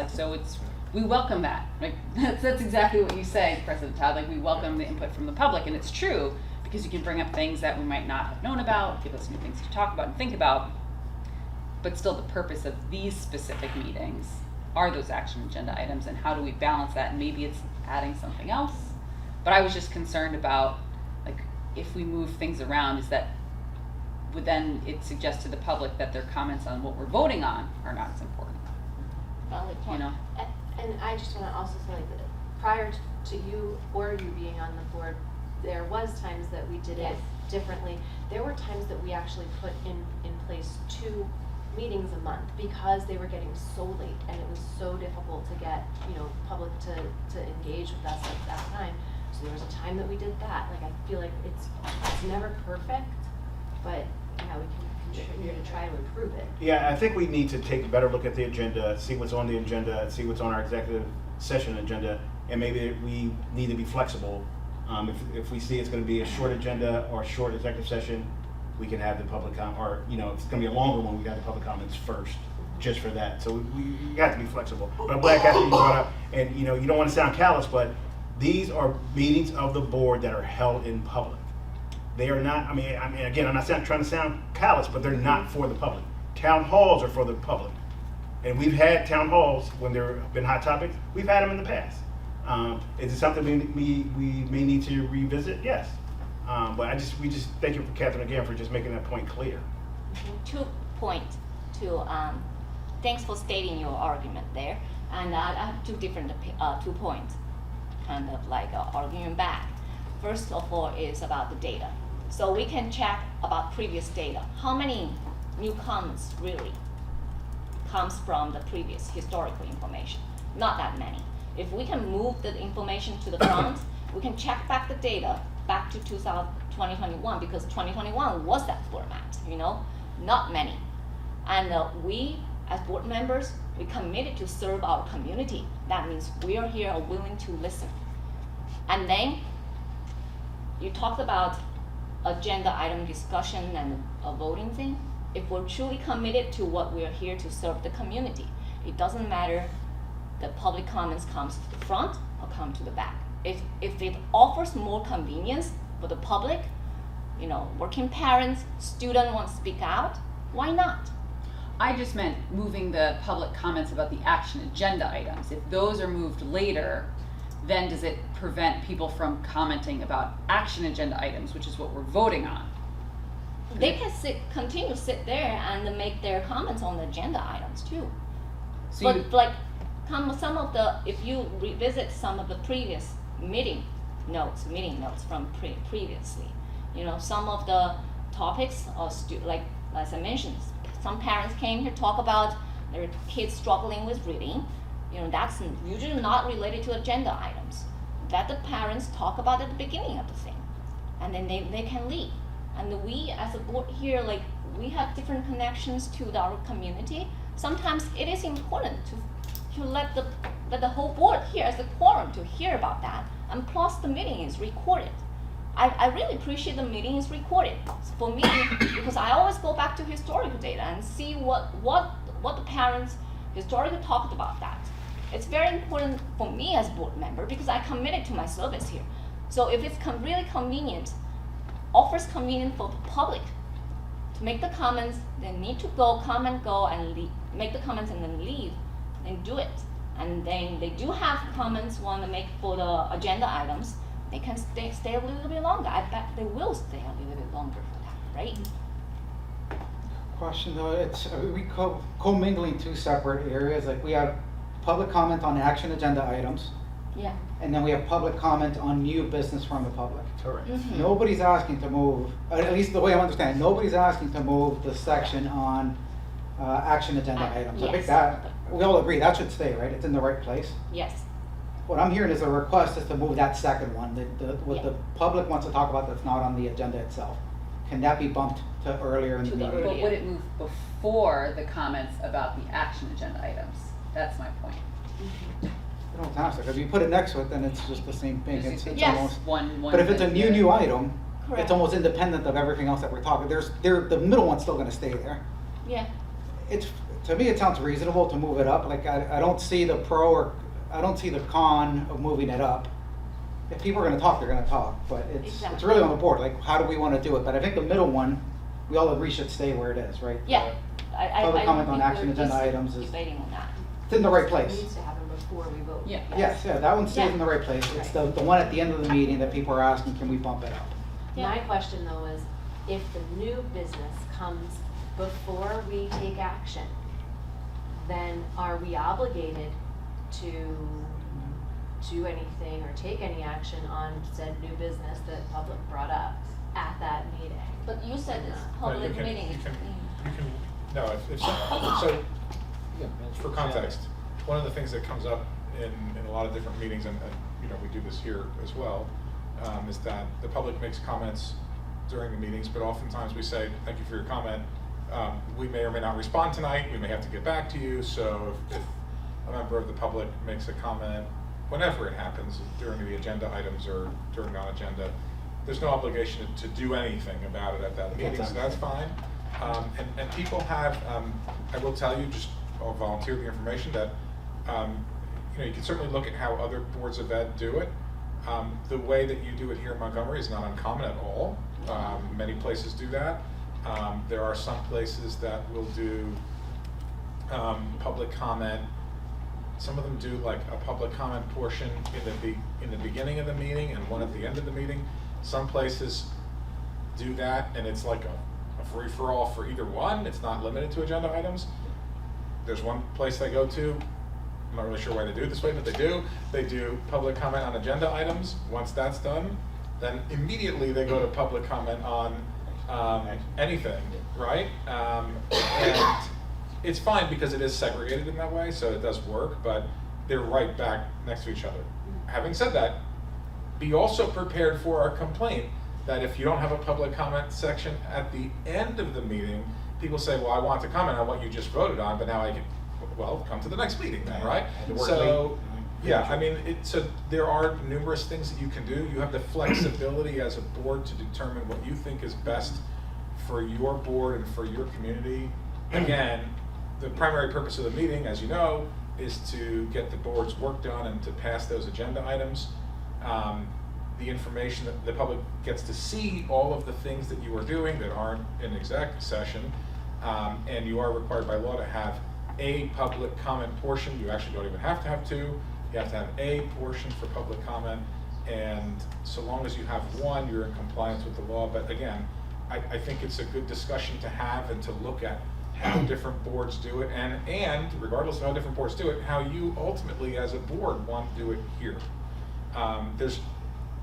We welcome that. That's exactly what you say, President Todd. We welcome the input from the public, and it's true because you can bring up things that we might not have known about, give us new things to talk about and think about. But still, the purpose of these specific meetings are those action agenda items, and how do we balance that? And maybe it's adding something else. But I was just concerned about if we move things around, is that would then it suggest to the public that their comments on what we're voting on are not as important. Valid point. And I just want to also say that prior to you or you being on the board, there was times that we did it differently. There were times that we actually put in place 2 meetings a month because they were getting so late and it was so difficult to get public to engage with us at that time. So there was a time that we did that. I feel like it's never perfect, but we can continue to try to improve it. Yeah, I think we need to take a better look at the agenda, see what's on the agenda, see what's on our executive session agenda, and maybe we need to be flexible If we see it's gonna be a short agenda or a short executive session, we can have the public or, if it's gonna be a longer one, we got the public comments first, just for that. So we have to be flexible. But I'm glad Kathy brought up, and you don't wanna sound callous, but these are meetings of the board that are held in public. They are not, I mean, again, I'm not trying to sound callous, but they're not for the public. Town halls are for the public. And we've had town halls when there have been hot topics. We've had them in the past. Is it something we may need to revisit? Yes. But we just thank you, Catherine, again, for just making that point clear. 2 points. Thanks for stating your argument there. And I have 2 points, kind of like arguing back. First of all is about the data. So we can check about previous data. How many new comments really comes from the previous historical information? Not that many. If we can move the information to the front, we can check back the data back to 2021, because 2021 was that format, not many. And we, as board members, we committed to serve our community. That means we are here willing to listen. And then you talked about agenda item discussion and a voting thing. If we're truly committed to what we are here to serve the community, it doesn't matter the public comments comes to the front or come to the back. If it offers more convenience for the public, working parents, students want to speak out, why not? I just meant moving the public comments about the action agenda items. If those are moved later, then does it prevent people from commenting about action agenda items, which is what we're voting on? They can continue to sit there and make their comments on the agenda items too. So some of the, if you revisit some of the previous meeting notes from previously, some of the topics are like as I mentioned, some parents came here to talk about their kids struggling with reading. That's usually not related to agenda items. That the parents talk about at the beginning of the thing, and then they can leave. And we as a board here, we have different connections to our community. Sometimes it is important to let the whole board here as a quorum to hear about that. And plus the meeting is recorded. I really appreciate the meeting is recorded for me, because I always go back to historical data and see what the parents historically talked about that. It's very important for me as board member because I committed to my service here. So if it's really convenient, offers convenient for the public to make the comments, they need to come and go and leave, make the comments and then leave, then do it. And then they do have comments want to make for the agenda items, they can stay a little bit longer. I bet they will stay a little bit longer for that, right? Question though, are we co-mingling 2 separate areas? Like we have public comment on action agenda items. Yeah. And then we have public comment on new business from the public. Correct. Mm-hmm. Nobody's asking to move, at least the way I understand, nobody's asking to move the section on action agenda items. I think that, we all agree that should stay, right? It's in the right place. Yes. What I'm hearing is a request is to move that second one, what the public wants to talk about that's not on the agenda itself. Can that be bumped to earlier in the meeting? But would it move before the comments about the action agenda items? That's my point. It don't have to, because if you put it next to it, then it's just the same thing. It's Yes. almost, One but if it's a thing. new item, Correct. it's almost independent of everything else that we're talking. The middle one's still gonna stay there. Yeah. To me, it sounds reasonable to move it up. Like, I don't see the pro or, I don't see the con of moving it up. If people are gonna talk, they're gonna talk, but it's really on the board, like, how do we wanna do it? But I think the middle one, we all agree should stay where it is, right? Yeah. Public comment on think action we're agenda just items is, debating on that. it's in the right place. Needs to happen before we vote. Yeah. Yes, yeah, that one stays in the right place. It's the one at the end of the meeting that people are asking, can we bump it up? My question though is, if the new business comes before we take action, then are we obligated to do anything or take any action on said new business that public brought up at that meeting? But you said it's No, public you can- meeting. You can, no, so, for context, one of the things that comes up in a lot of different meetings, and we do this here as well, is that the public makes comments during the meetings, but oftentimes we say, thank you for your comment. We may or may not respond tonight, we may have to get back to you, so if a member of the public makes a comment whenever it happens, during the agenda items or during non-agenda, there's no obligation to do anything about it at that meeting, so that's fine. And people have, I will tell you, just I'll volunteer the information that, you can certainly look at how other boards of ed do it. The way that you do it here in Montgomery is not uncommon at all. Many places do that. There are some places that will do public comment. Some of them do like a public comment portion in the beginning of the meeting and one at the end of the meeting. Some places do that, and it's like a free-for-all for either one. It's not limited to agenda items. There's one place I go to, I'm not really sure why they do it this way, but they do. They do public comment on agenda items. Once that's done, then immediately they go to public comment on anything, right? And it's fine because it is segregated in that way, so it does work, but they're right back next to each other. Having said that, be also prepared for our complaint that if you don't have a public comment section at the end of the meeting, people say, well, I want to comment on what you just voted on, but now I can, well, come to the next meeting then, right? So, yeah, I mean, so there are numerous things that you can do. You have the flexibility as a board to determine what you think is best for your board and for your community. Again, the primary purpose of the meeting, as you know, is to get the board's work done and to pass those agenda items. The information that the public gets to see all of the things that you are doing that aren't in exec session, and you are required by law to have a public comment portion. You actually don't even have to have two. You have to have a portion for public comment, and so long as you have one, you're in compliance with the law. But again, I think it's a good discussion to have and to look at how different boards do it, and regardless of how different boards do it, how you ultimately as a board want to do it here.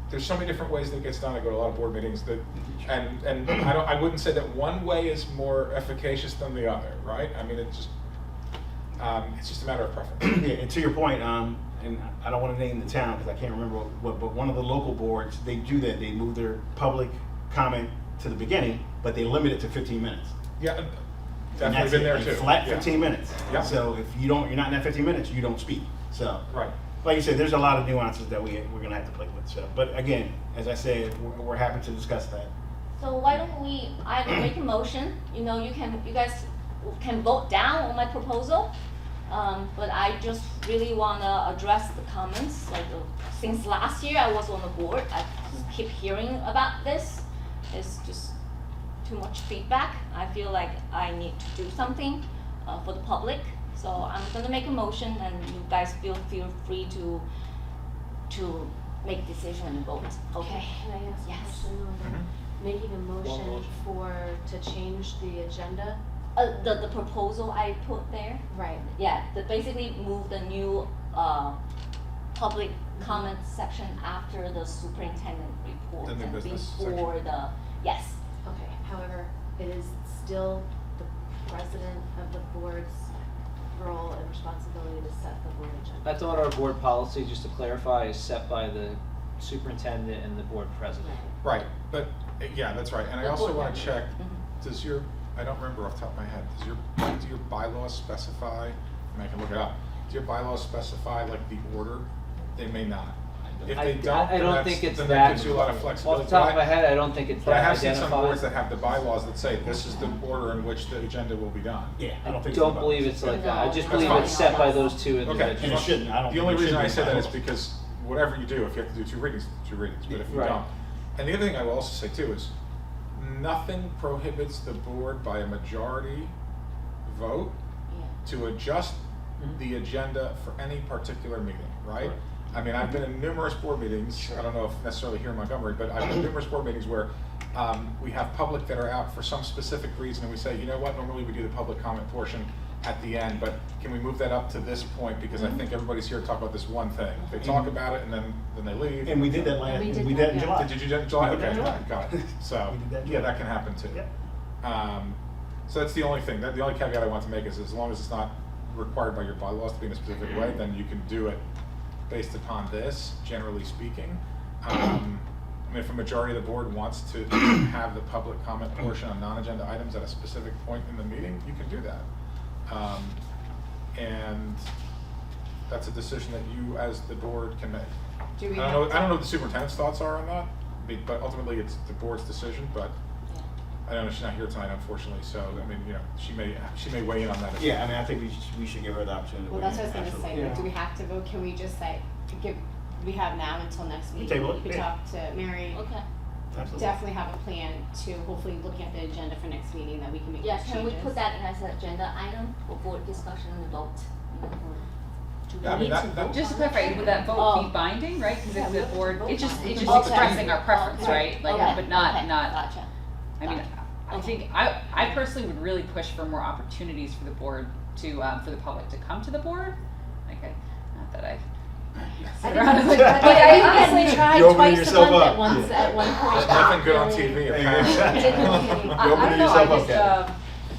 There's so many different ways that it gets done. I go to a lot of board meetings that, and I wouldn't say that one way is more efficacious than the other, right? I mean, it's just a matter of preference. Yeah, and to your point, and I don't want to name the town because I can't remember what, but one of the local boards, they do that. They move their public comment to the beginning, but they limit it to 15 minutes. Yeah, definitely been there too. Flat 15 minutes. Yeah. So if you're not in that 15 minutes, you don't speak. So right. Like you said, there's a lot of nuances that we're gonna have to play with. So, but again, as I said, we're happy to discuss that. So why don't I make a motion, you guys can vote down on my proposal, but I just really wanna address the comments, like since last year I was on the board, I just keep hearing about this. It's just too much feedback. I feel like I need to do something for the public. So I'm gonna make a motion, and you guys feel free to make decision and vote. Okay. Can I ask a Yes. question on making a motion to change the agenda? The proposal I put there. Right. Yeah, basically move the new public comment section after the superintendent report The new and business before section. yes. Okay, however, it is still the president of the board's role and responsibility to set the board agenda. I thought our board policy, just to clarify, is set by the superintendent and the board president. Right, but yeah, that's right. And I The also board want to check, member. I don't remember off the top of my head, do your bylaws specify, and I can look it up, do your bylaws specify like the order? They may not. If they don't, I don't then think it's then that. that gives you a lot of flexibility. Off the top But of my head, I don't think it's But I that have seen some boards identified. that have the bylaws that say this is the order in which the agenda will be done. Yeah, I don't think. Don't believe it's like that. I just That's believe fine. it's set by those two Okay, individuals. And it shouldn't. I don't The only think it reason should I be say that is bylaws. because whatever you do, if you have to do two readings, but if you Right. don't. And the other thing I will also say too is, nothing prohibits the board by a majority vote to adjust the agenda for any particular meeting, right? I mean, I've been in numerous board meetings, I don't know if necessarily here in Montgomery, but I've been in numerous board meetings where we have public that are out for some specific reason, and we say, you know what, normally we do the public comment portion at the end, but can we move that up to this point, because I think everybody's here to talk about this one thing. They talk about it and then they leave. And we did that last. We did that in July. Did you do that in July? We did that Okay, in July. got it. So, We did that in yeah, July. that can happen too. Yeah. So that's the only thing, the only caveat I want to make is as long as it's not required by your bylaws to be in a specific way, then you can do it based upon this, generally speaking. I mean, if a majority of the board wants to have the public comment portion on non-agenda items at a specific point in the meeting, you can do that. And that's a decision that you as the board can make. Do we I have don't to- know what the superintendent's thoughts are on that, but ultimately it's the board's decision, but I don't know, she's not here tonight unfortunately, so, I mean, you know, she may weigh in on that. Yeah, I mean, I think we should give her the opportunity. to Well, weigh that's in, what I was gonna say, absolutely. like, do we have to vote, can we just say, we have now until next week? Table it, We yeah. talk to Mary. Okay. Absolutely. Definitely have a plan to hopefully looking at the agenda for next meeting that we can make Yeah, those can we changes. put that as an agenda item for board discussion and vote? Do Yeah, I we mean, need that- to that- vote Just to on that? clarify, would that vote Oh. be binding, right? Because Yeah, if we the have to board, vote it's just, on it's it. just Okay. expressing our preference, Okay. right? Like, Okay. but not, Okay. not, Gotcha. I mean, I think, I personally would really push for more opportunities for the board to, for the public to come to the board. Like, not that I sit around and like, But I honestly tried You're opening twice a yourself month up. at once, Yeah. at one point. There's nothing good on TV, apparently. You're opening know, yourself I up, just, Kathy.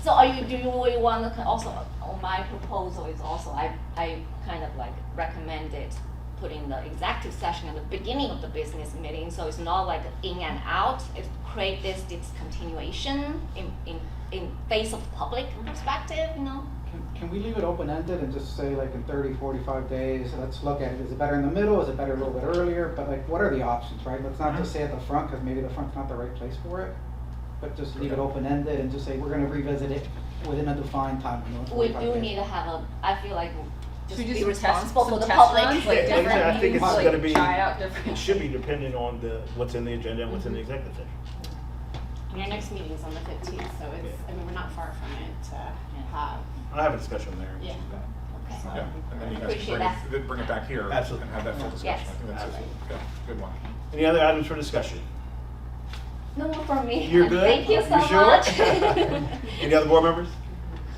So are you, do you really want to, also, on my proposal is also, I kind of like recommended putting the executive session at the beginning of the business meeting, so it's not like in and out, it create this discontinuation in face of public perspective, you know? Can we leave it open-ended and just say like in 30, 45 days, let's look at it, is it better in the middle, is it better a little bit earlier, but like, what are the options, right? Let's not just say at the front, because maybe the front's not the right place for it, but just leave it open-ended and just say, we're gonna revisit it within a defined time. You know, We 45 do days. need to have a, I feel like, just Should we do be some test- responsible for some the test public. runs, like Yeah, like I said, I different think it's meetings, gonna like, be, try out different. it should be dependent on what's in the agenda and what's in the executive session. And our next meeting's on the 15th, so it's, I mean, we're not far from it to have. I'll have a discussion there. Yeah. Okay. Yeah, and then you guys Appreciate can bring it back here Absolutely. and have that full discussion. Yes. I think that's a good one. Any other items for discussion? No more from me. You're good? Thank you so You sure? much. Any other board members?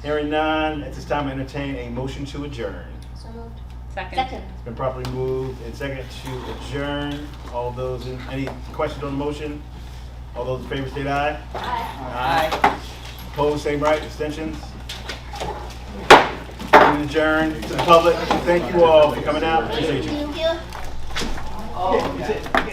Hearing none, at this time I entertain a motion to adjourn. So moved. Second. It's been properly moved and second to adjourn. All those in, any questions on the motion? All those in favor state aye. Aye. Opposed, same right, abstentions? Meeting adjourned. To the public, thank you all for coming out, appreciate you. Thank you. Yeah,